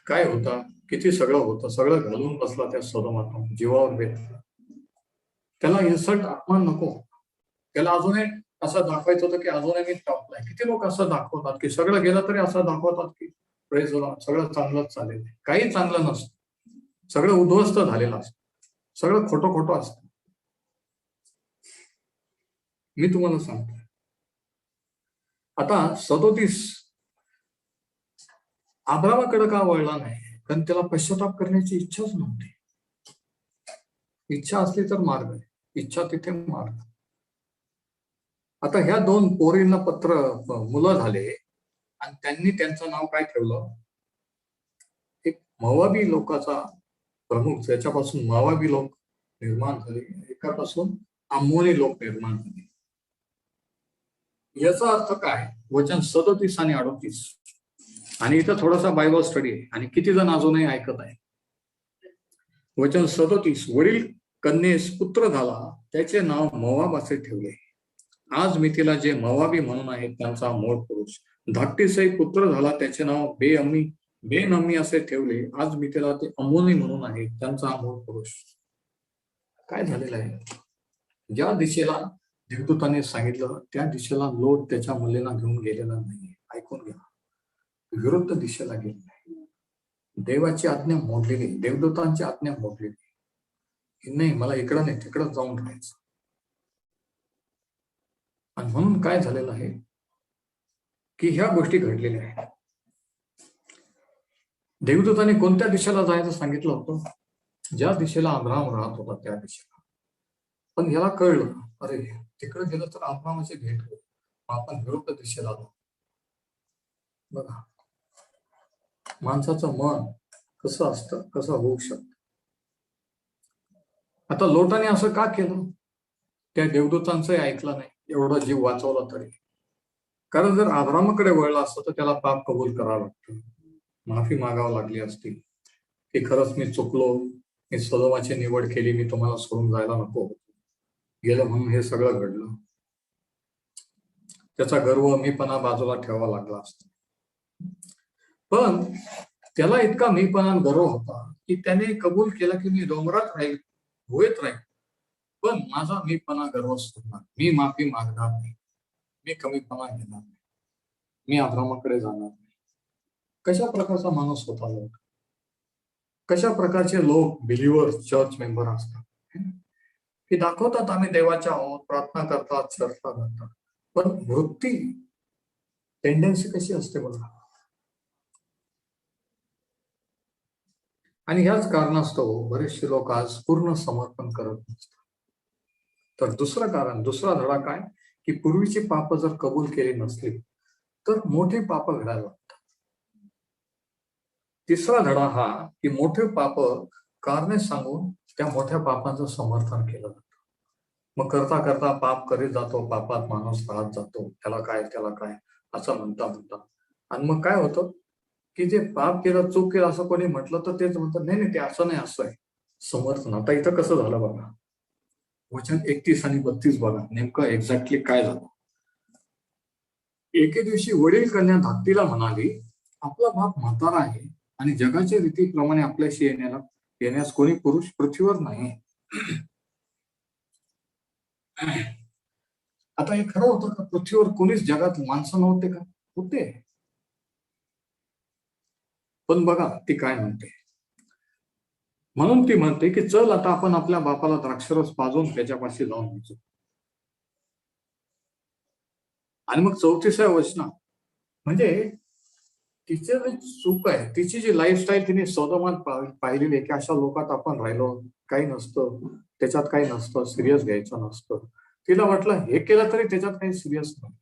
काय होता, किती सगळं होतं, सगळं घालून बसला त्या सोदोमातून, जीवावर बेत. त्याला इन्सल्ट, अपमान नको. त्याला अजूनही असं दाखवायचं होतं की अजूनही मी टॉपला आहे. किती लोक असं दाखवतात की सगळं गेलं तरी असं दाखवतात की प्रेज द लॉर्ड, सगळं चांगलंच चालेल. काही चांगलं नसतं, सगळं उद्ध्वस्त झालेलं असतं, सगळं खोटं खोटं असतं. मी तुम्हाला सांगतो, आता 37 आब्रामाकडे का वळला नाही, कारण त्याला पश्चाताप करण्याची इच्छाच नव्हती. इच्छा असली तर मार्ग आहे, इच्छा तिथे मार्ग. आता ह्या दोन पोरींना मुलं झाले आणि त्यांनी त्यांचं नाव काय ठेवलं, एक मवाबी लोकाचा प्रमुख, ज्याच्यापासून मवाबी लोक निर्माण झाले, एकापासून अम्मोनी लोक निर्माण झाले. याचा अर्थ काय, वचन 37 आणि 38. आणि इथं थोडासा बायबल स्टडी आहे आणि किती जण अजूनही ऐकत आहे. वचन 37, वडील कन्येस पुत्र झाला, त्याचे नाव मोवाब असे ठेवले. आज मी तिला जे मोवाबी म्हणून आहेत त्यांचा मूळ पुरुष. धाकटीसही पुत्र झाला, त्याचे नाव बेनम्मी असे ठेवले. आज मी तिला ते अम्मोनी म्हणून आहेत त्यांचा मूळ पुरुष. काय झालेलं आहे, ज्या दिशेला देवदूताने सांगितलं त्या दिशेला लोट त्याच्या मुलीला घेऊन गेलेला नाही. ऐकून घ्या, विरुद्ध दिशेला गेले नाही. देवाची आज्ञा मोडलेली, देवदूतांची आज्ञा मोडलेली नाही, मला इकडं नाही तिकडं जाऊन राहायचं. आणि म्हणून काय झालेलं आहे की ह्या गोष्टी घडलेल्या आहेत. देवदूताने कोणत्या दिशेला जायचं सांगितलं होतं, ज्या दिशेला अब्राहम राहत होता त्या दिशेला. पण याला कळलं, अरे तिकडे गेलं तर अब्राहमाची भेट होईल, आपण विरुद्ध दिशेला जाऊ. बघा माणसाचं मन कसं असतं, कसं होऊ शकतं. आता लोटाने असं का केलं? त्या देवदूतांचंही ऐकलं नाही, एवढा जीव वाचवला तरी. कारण जर अब्रामाकडे वळला असतं तर त्याला पाप कबूल करावं लागतं, माफी मागावं लागली असती की खरंच मी चुकलो, मी सदोमाची निवड केली, मी तुम्हाला सोडून जायला नको गेलं म्हणून हे सगळं घडलं. त्याचा गर्व मीपणा बाजूला ठेवावा लागला असता. पण त्याला इतका मीपणा गर्व होता की त्याने कबूल केलं की मी डोंगरात राहील, होत राहील, पण माझा मीपणा गर्व सोडणार, मी माफी मागणार नाही, मी कमीपणा घेणार नाही, मी अब्रामाकडे जाणार नाही. कशा प्रकारचा माणूस होता लोक? कशा प्रकारचे लोक बिलिव्हर्स चर्च मेंबर असतात की दाखवतात आम्ही देवाच्या आहोत, प्रार्थना करतात, चर्चा करतात, पण वृत्ती टेंडन्सी कशी असते बघा. आणि ह्याच कारणास्तव बरेचसे लोक आज पूर्ण समर्पण करत नसतात. तर दुसरं कारण, दुसरा धडा काय की पूर्वीची पाप जर कबूल केली नसली तर मोठी पाप घडायला लागतात. तिसरा धडा हा की मोठे पाप कारणे सांगून त्या मोठ्या पापांचं समर्थन केलं जातं. मग करता करता पाप करीत जातो, पापात माणूस राहत जातो, त्याला काय असं म्हणता म्हणता. आणि मग काय होतं की जे पाप केलं, चूक केलं असं कोणी म्हटलं तर तेच म्हणतात नाही नाही ते असं नाही, असं आहे समर्थन. आता इथं कसं झालं बघा, वचन 31 आणि 32 बघा नेमकं एक्झॅक्टली काय झालं. एके दिवशी वडील कन्या धाकटीला म्हणाली, आपला बाप म्हातारा आहे आणि जगाच्या रीतीप्रमाणे आपल्याशी येण्यास कोणी पुरुष पृथ्वीवर नाही. आता हे खरं होतं का? पृथ्वीवर कोणीच जगात माणसं नव्हते का? होते. पण बघा ती काय म्हणते. म्हणून ती म्हणते की चल आता आपण आपल्या बापाला द्राक्षरस पाजून त्याच्यापाशी जाऊन बसू. आणि मग 34व्या वचनात म्हणजे तिचे जे चूक आहे, तिची जी लाईफस्टाईल तिने स्वतःमान पाहिलेली आहे की अशा लोकात आपण राहिलो, काही नसतं त्याच्यात, काही नसतं, सिरियस घ्यायचं नसतं. तिला वाटलं हे केलं तरी त्याच्यात काही सिरियस नाही,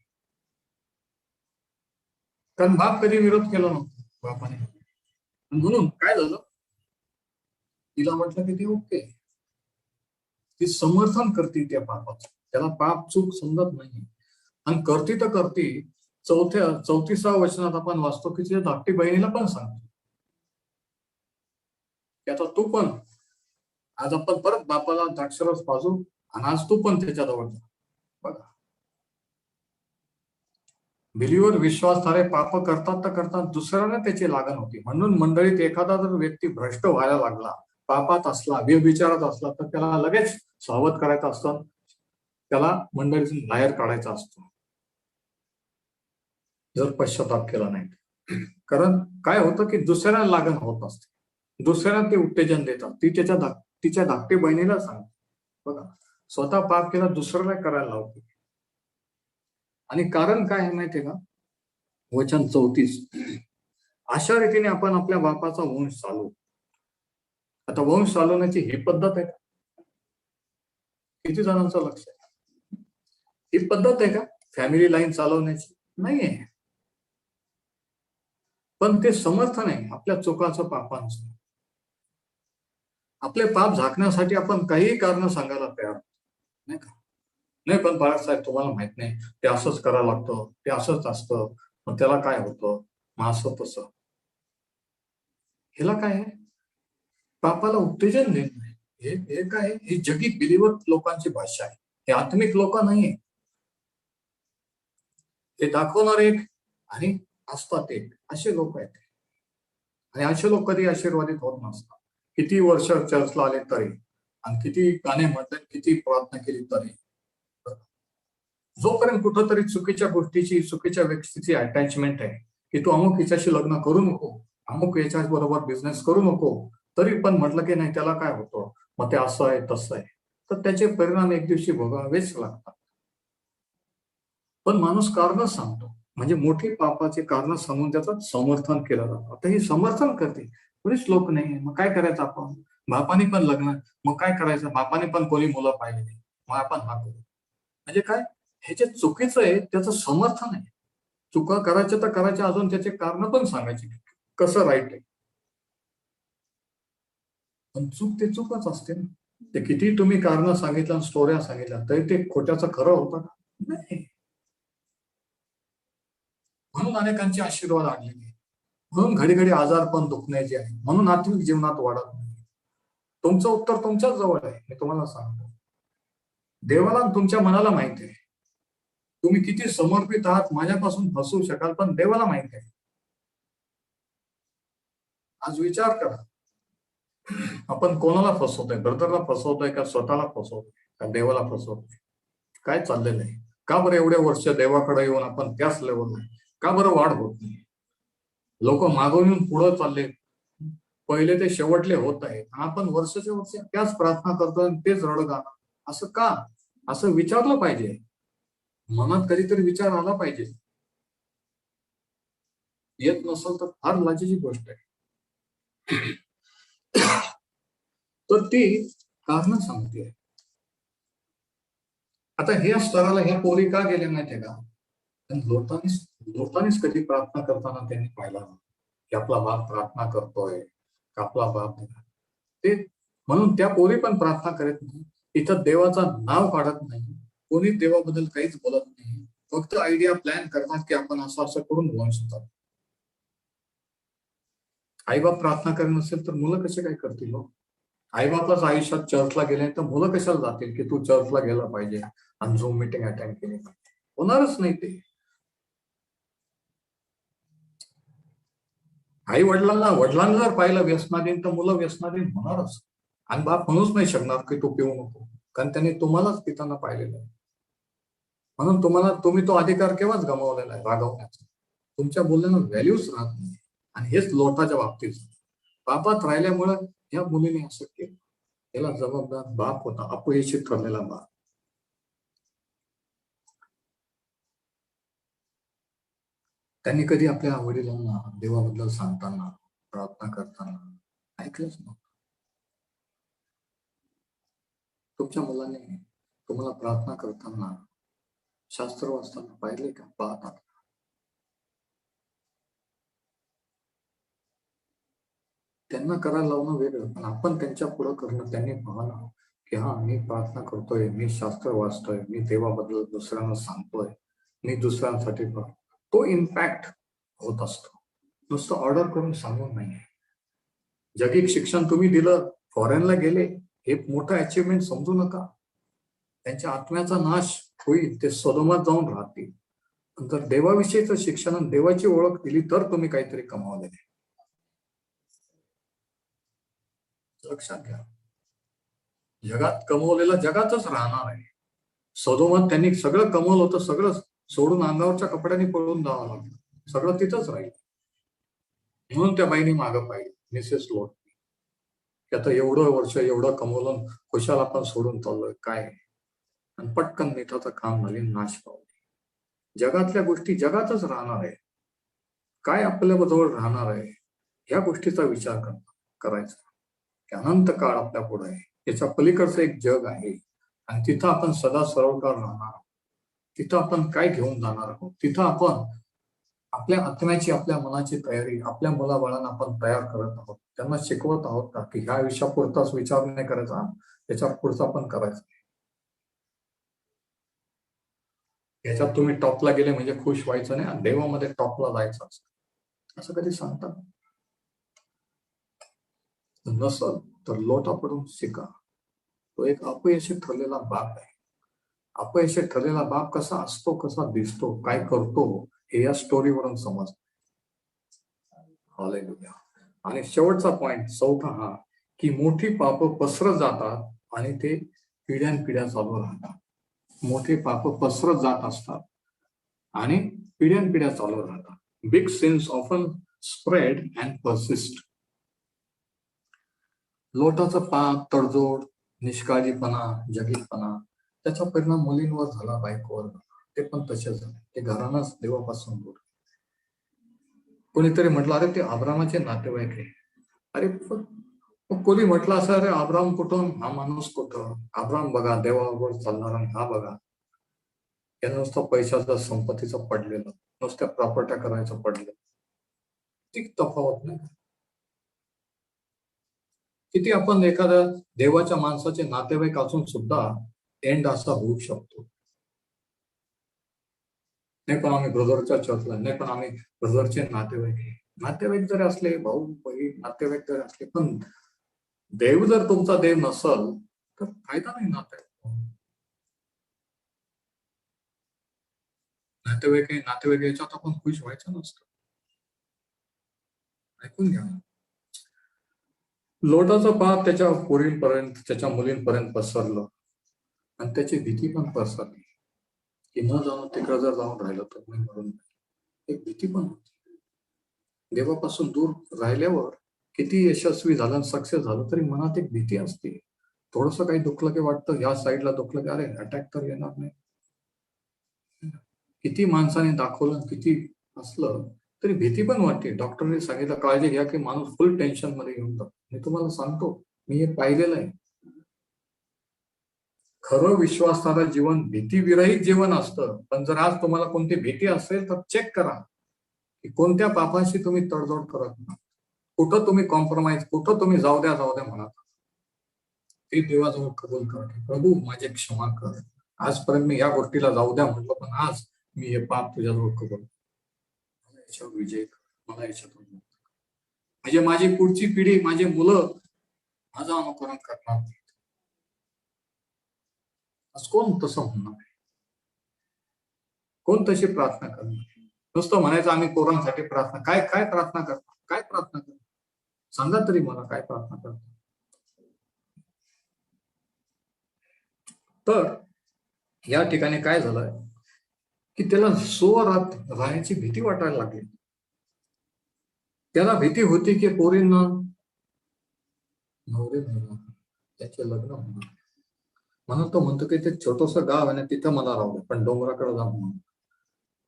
कारण बाप कधी विरोध केला नव्हता बापाने. म्हणून काय झालं, तिला वाटलं की ती ओके, ती समर्थन करते त्या पापाचं, त्याला पाप चूक समजत नाही आणि करती तर करती. 34व्या वचनात आपण वाचतो की तिच्या धाकटी बहिणीला पण सांगतो की आता तू पण, आज आपण परत बापाला द्राक्षरस पाजू आणि आज तू पण त्याच्याजवळ जा. बघा, बिलीवर विश्वासार्ह पाप करतात तर करतात, दुसऱ्याला त्याची लागण होती. म्हणून मंडळीत एखादा जर व्यक्ती भ्रष्ट व्हायला लागला, पापात असला, व्यभिचारात असला तर त्याला लगेच सावध करायचं असतं, त्याला मंडळीतून बाहेर काढायचा असतो जर पश्चाताप केला नाही. कारण काय होतं की दुसऱ्याला लागण होत असते, दुसऱ्याला ते उत्तेजन देतात. ती तिच्या धाकटी बहिणीला सांगते. बघा, स्वतः पाप केला दुसऱ्याला करायला लावते. आणि कारण काय आहे माहितीये का? वचन 34, अशा रीतीने आपण आपल्या बापाचा वंश चालू. आता वंश चालवण्याची ही पद्धत आहे का? किती जणांचं लक्ष आहे? ही पद्धत आहे का फॅमिली लाईन चालवण्याची? नाहीये. पण ते समर्थन आहे आपल्या चुकाचं, पापांचं. आपले पाप झाकण्यासाठी आपण काही कारण सांगायला तयार नाही का? नाही पण बाळासाहेब तुम्हाला माहित नाही, ते असंच करावं लागतं, ते असंच असतं, मग त्याला काय होतं, मग असं तसं. ह्याला काय आहे? पापाला उत्तेजन देत नाही. हे काय, ही जगी बिलीवर लोकांची भाषा आहे, हे आत्मिक लोक नाहीये. ते दाखवणार एक आणि असतात एक, असे लोक आहेत. आणि असे लोक कधी आशीर्वादित होत नसतात. किती वर्ष चर्चला आले तरी आणि किती गाणे म्हटले, किती प्रार्थना केली तरी, जोपर्यंत कुठंतरी चुकीच्या गोष्टीची, चुकीच्या व्यक्तीची अटॅचमेंट आहे की तू अमुक याच्याशी लग्न करू नको, अमुक याच्या बरोबर बिझनेस करू नको, तरी पण म्हटलं की नाही त्याला काय होतं, मग ते असं आहे तसं आहे, तर त्याचे परिणाम एक दिवशी भोगावेच लागतात. पण माणूस कारण सांगतो, म्हणजे मोठी पापाचे कारण सांगून त्याचं समर्थन केलं जातं. आता ही समर्थन करते कोणीच लोक नाही, मग काय करायचं आपण? बापाने पण लग्न, मग काय करायचं, बापाने पण कोणी मुलं पाहिली नाही, मग आपण हा करू. म्हणजे काय, हे जे चुकीचं आहे त्याचं समर्थन आहे. चुका करायच्या तर करायच्या, अजून त्याचे कारण पण सांगायचे कसं राईट आहे. पण चूक ते चूकच असते ना. ते किती तुम्ही कारण सांगितलं, स्टोऱ्या सांगितल्या, तरी ते खोट्याचं खरं होतं का? नाही. म्हणून अनेकांचे आशीर्वाद आणलेले, म्हणून घडी घडी आजारपण दुखण्याचे आहे, म्हणून आत्मिक जीवनात वाढत नाही. तुमचं उत्तर तुमच्याच जवळ आहे. मी तुम्हाला सांगतो, देवाला तुमच्या मनाला माहिती आहे तुम्ही किती समर्पित आहात. माझ्यापासून फसवू शकाल, पण देवाला माहिती आहे. आज विचार करा, आपण कोणाला फसवतोय? ब्रदरला फसवतोय का स्वतःला फसवतोय का देवाला फसवतोय? काय चाललेलं आहे? का बरं एवढे वर्ष देवाकडे येऊन आपण त्याच लेवलला का बरं वाढ होत नाही? लोक मागून येऊन पुढे चालले, पहिले ते शेवटले होत आहे. आपण वर्षाच्या वर्ष त्याच प्रार्थना करतोय, तेच रडगाणं. असं का? असं विचारलं पाहिजे. मनात कधीतरी विचार आला पाहिजे. येत नसेल तर फार लाजेची गोष्ट आहे. तर ती कारण सांगते. आता ह्या स्तराला ह्या पोरी का गेल्या माहितीये का? लोटानीच कधी प्रार्थना करताना त्यांनी पाहिला की आपला बाप प्रार्थना करतोय, आपला बाप ते, म्हणून त्या पोरी पण प्रार्थना करत नाही. इथं देवाचं नाव काढत नाही, कोणी देवाबद्दल काहीच बोलत नाही. फक्त आयडिया प्लॅन करतात की आपण असं असं करून वंश होतात. आईबाप प्रार्थना करत नसेल तर मुलं कसे काय करतील? आईबापच आयुष्यात चर्चला गेले तर मुलं कशाला जातील की तू चर्चला गेला पाहिजे आणि झूम मीटिंग अटेंड केली पाहिजे? होणारच नाही ते. आई वडिलांना जर पाहिलं व्यसनाधीन तर मुलं व्यसनाधीन होणारच. आणि बाप म्हणूच नाही शकणार की तू पिऊ नको, कारण त्यांनी तुम्हालाच पिताना पाहिलेलं आहे. म्हणून तुम्ही तो अधिकार केव्हाच गमावलेला आहे रागवण्याचा. तुमच्या बोलण्याला व्हॅल्यूच राहत नाही. आणि हेच लोटाच्या बाबतीत बापात राहिल्यामुळे या मुलीने असं केलं. याला जबाबदार बाप होता, अपयशी ठरलेला बाप. त्यांनी कधी आपल्या वडिलांना देवाबद्दल सांगताना, प्रार्थना करताना ऐकलंच नव्हतं. तुमच्या मुलाने तुम्हाला प्रार्थना करताना, शास्त्र वाचताना पाहिले का? पाहतात. त्यांना करायला लावणं वेगळं, पण आपण त्यांच्या पुढं करणं. त्यांनी पाहणं की हा, मी प्रार्थना करतोय, मी शास्त्र वाचतोय, मी देवाबद्दल दुसऱ्यांना सांगतोय, मी दुसऱ्यांसाठी तो इम्पॅक्ट होत असतो. नुसतं ऑर्डर करून सांगून नाही. जगिक शिक्षण तुम्ही दिलं, फॉरेनला गेले, हे मोठं अचिव्हमेंट समजू नका. त्यांच्या आत्म्याचा नाश होईल, ते सदोमात जाऊन राहतील. जर देवाविषयीचं शिक्षण, देवाची ओळख दिली तर तुम्ही काहीतरी कमावलेले. लक्षात घ्या, जगात कमवलेला जगातच राहणार आहे. सदोमात त्यांनी सगळं कमवलं होतं, सगळं सोडून अंगावरच्या कपड्यांनी पळून जावं लागलं, सगळं तिथंच राहील. म्हणून त्या बाईने मागं पाहिजे, मिसेस लोट, की आता एवढं वर्ष एवढं कमवलं, खुशाल आपण सोडून चाललोय काय? आणि पटकन मिठाचं काम झाले, नाश पावले. जगातल्या गोष्टी जगातच राहणार आहे, काय आपल्या जवळ राहणार आहे, या गोष्टीचा विचार करायचा. अनंत काळ आपल्या पुढे आहे, त्याच्या पलीकडचं एक जग आहे, आणि तिथं आपण सदा सर्वकाळ राहणार. तिथं आपण काय घेऊन जाणार आहोत? तिथं आपण आपल्या आत्म्याची, आपल्या मनाची तयारी, आपल्या मुलाबाळांना आपण तयार करत आहोत. त्यांना शिकवत आहोत का की ह्या आयुष्यापुरताच विचार नाही करायचा, त्याच्या पुढचा पण करायचा. याच्यात तुम्ही टॉपला गेले म्हणजे खुश व्हायचं नाही, देवामध्ये टॉपला जायचं असं कधी सांगतात? नसल तर लोटा पडून शिका. तो एक अपयशी ठरलेला बाप आहे. अपयशी ठरलेला बाप कसा असतो, कसा दिसतो, काय करतो, हे या स्टोरीवरून समजतं. हालेलुया. आणि शेवटचा पॉइंट, चौथा, हा की मोठी पाप पसरत जातात आणि ते पिढ्यानपिढ्या चालू राहतात. मोठे पाप पसरत जात असतात आणि पिढ्यानपिढ्या चालू राहतात. Big sins often spread and persist. लोटाचं पाप, तडजोड, निष्काळजीपणा, जगीरपणा, त्याचा परिणाम मुलींवर झाला, बायकोवर झाला. ते पण तसेच झाले. ते घरानंच देवापासून दूर. कोणीतरी म्हटलं, अरे ते अब्रामाचे नातेवाईक आहे. अरे कोणी म्हटलं असं, अरे अब्राम कुठून, हा माणूस कुठं? अब्राम बघा देवावर चालणारा, हा बघा यानं नुसतं पैशाचा, संपत्तीचं पडलेलं, नुसत्या प्रॉपर्ट्या करायचं पडलं. ती तफावत नाही. किती आपण एखाद्या देवाच्या माणसाचे नातेवाईक असून सुद्धा एंड असा होऊ शकतो. नाही पण आम्ही ब्रदरच्या चर्चला, नाही पण आम्ही ब्रदरचे नातेवाईक जरी असले, भाऊ बहीण नातेवाईक जरी असले, पण देव जर तुमचा देव नसल तर फायदा नाही नातेवाईक याच्यात आपण खुश व्हायचं नसतं. ऐकून घ्या. लोटाचं पाप त्याच्या पोरींपर्यंत, त्याच्या मुलींपर्यंत पसरलं आणि त्याची भीती पण पसरली की न जाऊन तिकडे जर जाऊन राहिलं तर मी मरून एक भीती पण होती. देवापासून दूर राहिल्यावर किती यशस्वी झालं, सक्सेस झालं, तरी मनात एक भीती असते. थोडस काही दुखलं की वाटतं या साईडला दुखलं की अरे अटॅक तर येणार नाही. किती माणसाने दाखवलं, किती असलं तरी भीती पण वाटते. डॉक्टरने सांगितलं काळजी घ्या की माणूस फुल टेन्शन मध्ये घेऊन जातो. मी तुम्हाला सांगतो, मी हे पाहिलेलं आहे. खरं विश्वासार्ह जीवन भीतीविरहित जीवन असतं. पण जर आज तुम्हाला कोणती भीती असेल तर चेक करा की कोणत्या पापाशी तुम्ही तडजोड करत नाही, कुठं तुम्ही कॉम्प्रोमाइज, कुठं तुम्ही जाऊ द्या म्हणा. ते देवाजवळ कबूल करा, प्रभू माझे क्षमा कर, आजपर्यंत मी या गोष्टीला जाऊ द्या म्हटलं, पण आज मी हे पाप तुझ्याजवळ कबूल, मला याच्यावर विजय कर, मला याच्यातून म्हणजे माझी पुढची पिढी, माझे मुलं माझं अनुकरण करणार नाही. आज कोण तसं म्हणणार, कोण तशी प्रार्थना करणार? नुसतं म्हणायचं आम्ही पोरांसाठी प्रार्थना, काय काय प्रार्थना करता, काय प्रार्थना करता, सांगा तरी मला काय प्रार्थना करता. तर या ठिकाणी काय झालंय की त्याला स्वरात राहण्याची भीती वाटायला लागली. त्याला भीती होती की पोरींना नवरे मिळणार, त्याचे लग्न होणार, म्हणून तो म्हणतो की ते छोटस गाव आहे ना, तिथं मला राहू, पण डोंगराकडे जा म्हणून.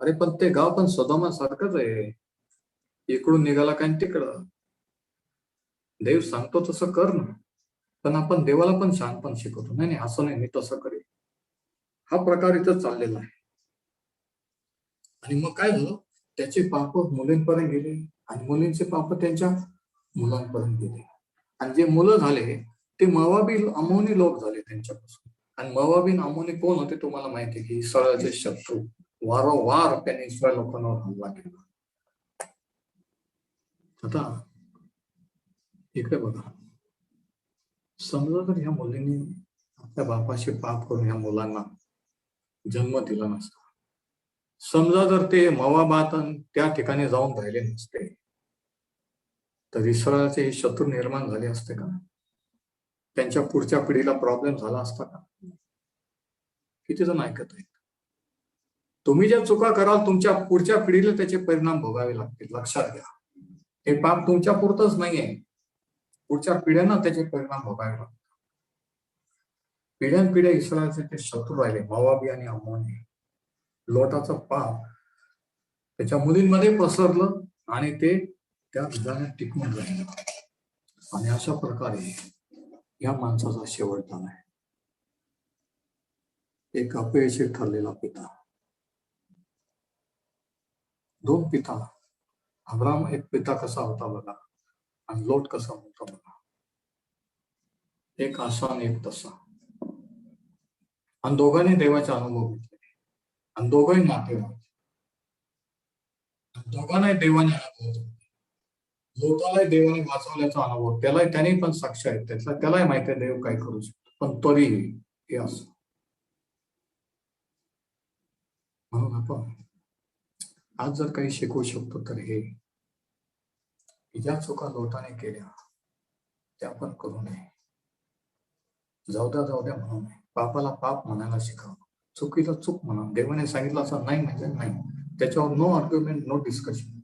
अरे पण ते गाव पण सदोमासारखंच आहे, इकडून निघाला काय तिकडं. देव सांगतो तसं कर ना, पण आपण देवाला पण शहाणपण शिकवतो, नाही असं नाही, मी तसं करेन. हा प्रकार इथं चाललेला आहे. आणि मग काय झालं, त्याचे पाप मुलींपर्यंत गेले आणि मुलींचे पाप त्यांच्या मुलांपर्यंत गेले. आणि जे मुलं झाले ते मोवाबी अमोनी लोक झाले त्यांच्यापासून. आणि मोवाबी अमोनी कोण होते तुम्हाला माहिती आहे की इस्रायलचे शत्रू. वारंवार त्यांनी इस्रायल लोकांवर हल्ला केला. आता इकडे बघा, समजा जर ह्या मुलींनी आपल्या बापाशी पाप करून ह्या मुलांना जन्म दिला नसता, समजा जर ते मोवाबात त्या ठिकाणी जाऊन राहिले नसते, तर इस्रायलचे शत्रू निर्माण झाले असते का? त्यांच्या पुढच्या पिढीला प्रॉब्लेम झाला असता का? किती जण ऐकत आहेत. तुम्ही ज्या चुका कराल तुमच्या पुढच्या पिढीला त्याचे परिणाम भोगावे लागतील, लक्षात घ्या. हे पाप तुमच्या पुरतच नाहीये, पुढच्या पिढ्यांना त्याचे परिणाम भोगावे लागतात. पिढ्यानपिढ्या इस्रायलचे ते शत्रू राहिले, मोवाबी आणि अम्मोनी. लोटाचं पाप त्याच्या मुलींमध्ये पसरलं आणि ते त्या ठिकाणी टिकून राहिलं. आणि अशा प्रकारे या माणसाचा शेवट झालाय. एक अपयशी ठरलेला पिता, दोन पिता. अब्राम एक पिता कसा होता बघा, आणि लोट कसा होता बघा. एक असा आणि एक तसा. आणि दोघांनी देवाचे अनुभव घेतले, आणि दोघंही नातेवाईक. दोघांनाही देवाने अनुभव, लोटालाही देवाने वाचवल्याचा अनुभव, त्याने पण साक्ष आहेत, त्यालाही माहिती आहे देव काय करू शकतो, पण तरीही हे असं. म्हणून आपण आज जर काही शिकवू शकतो तर हे, ज्या चुका लोटाने केल्या त्या आपण करू नये. जाऊ द्या म्हणू नये. पापाला पाप म्हणायला शिकावं, चुकीला चूक म्हणा. देवाने सांगितलं असं नाही म्हणजे नाही, त्याच्यावर नो आर्ग्युमेंट, नो डिस्कशन.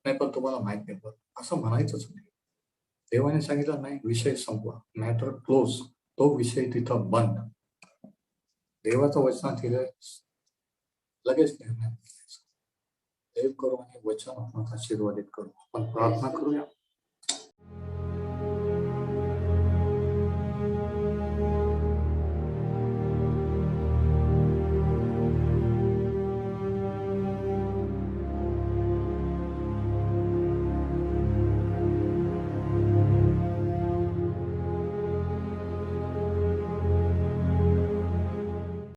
नाही पण तुम्हाला माहित नाही पण असं म्हणायचंच नाही. देवाने सांगितलं नाही, विषय संपला, मॅटर क्लोज, तो विषय तिथं बंद. देवाचं वचनात दिलं, लगेच निर्णय. देव करू आणि वचन आपणास आशीर्वादित करू. आपण प्रार्थना करूया.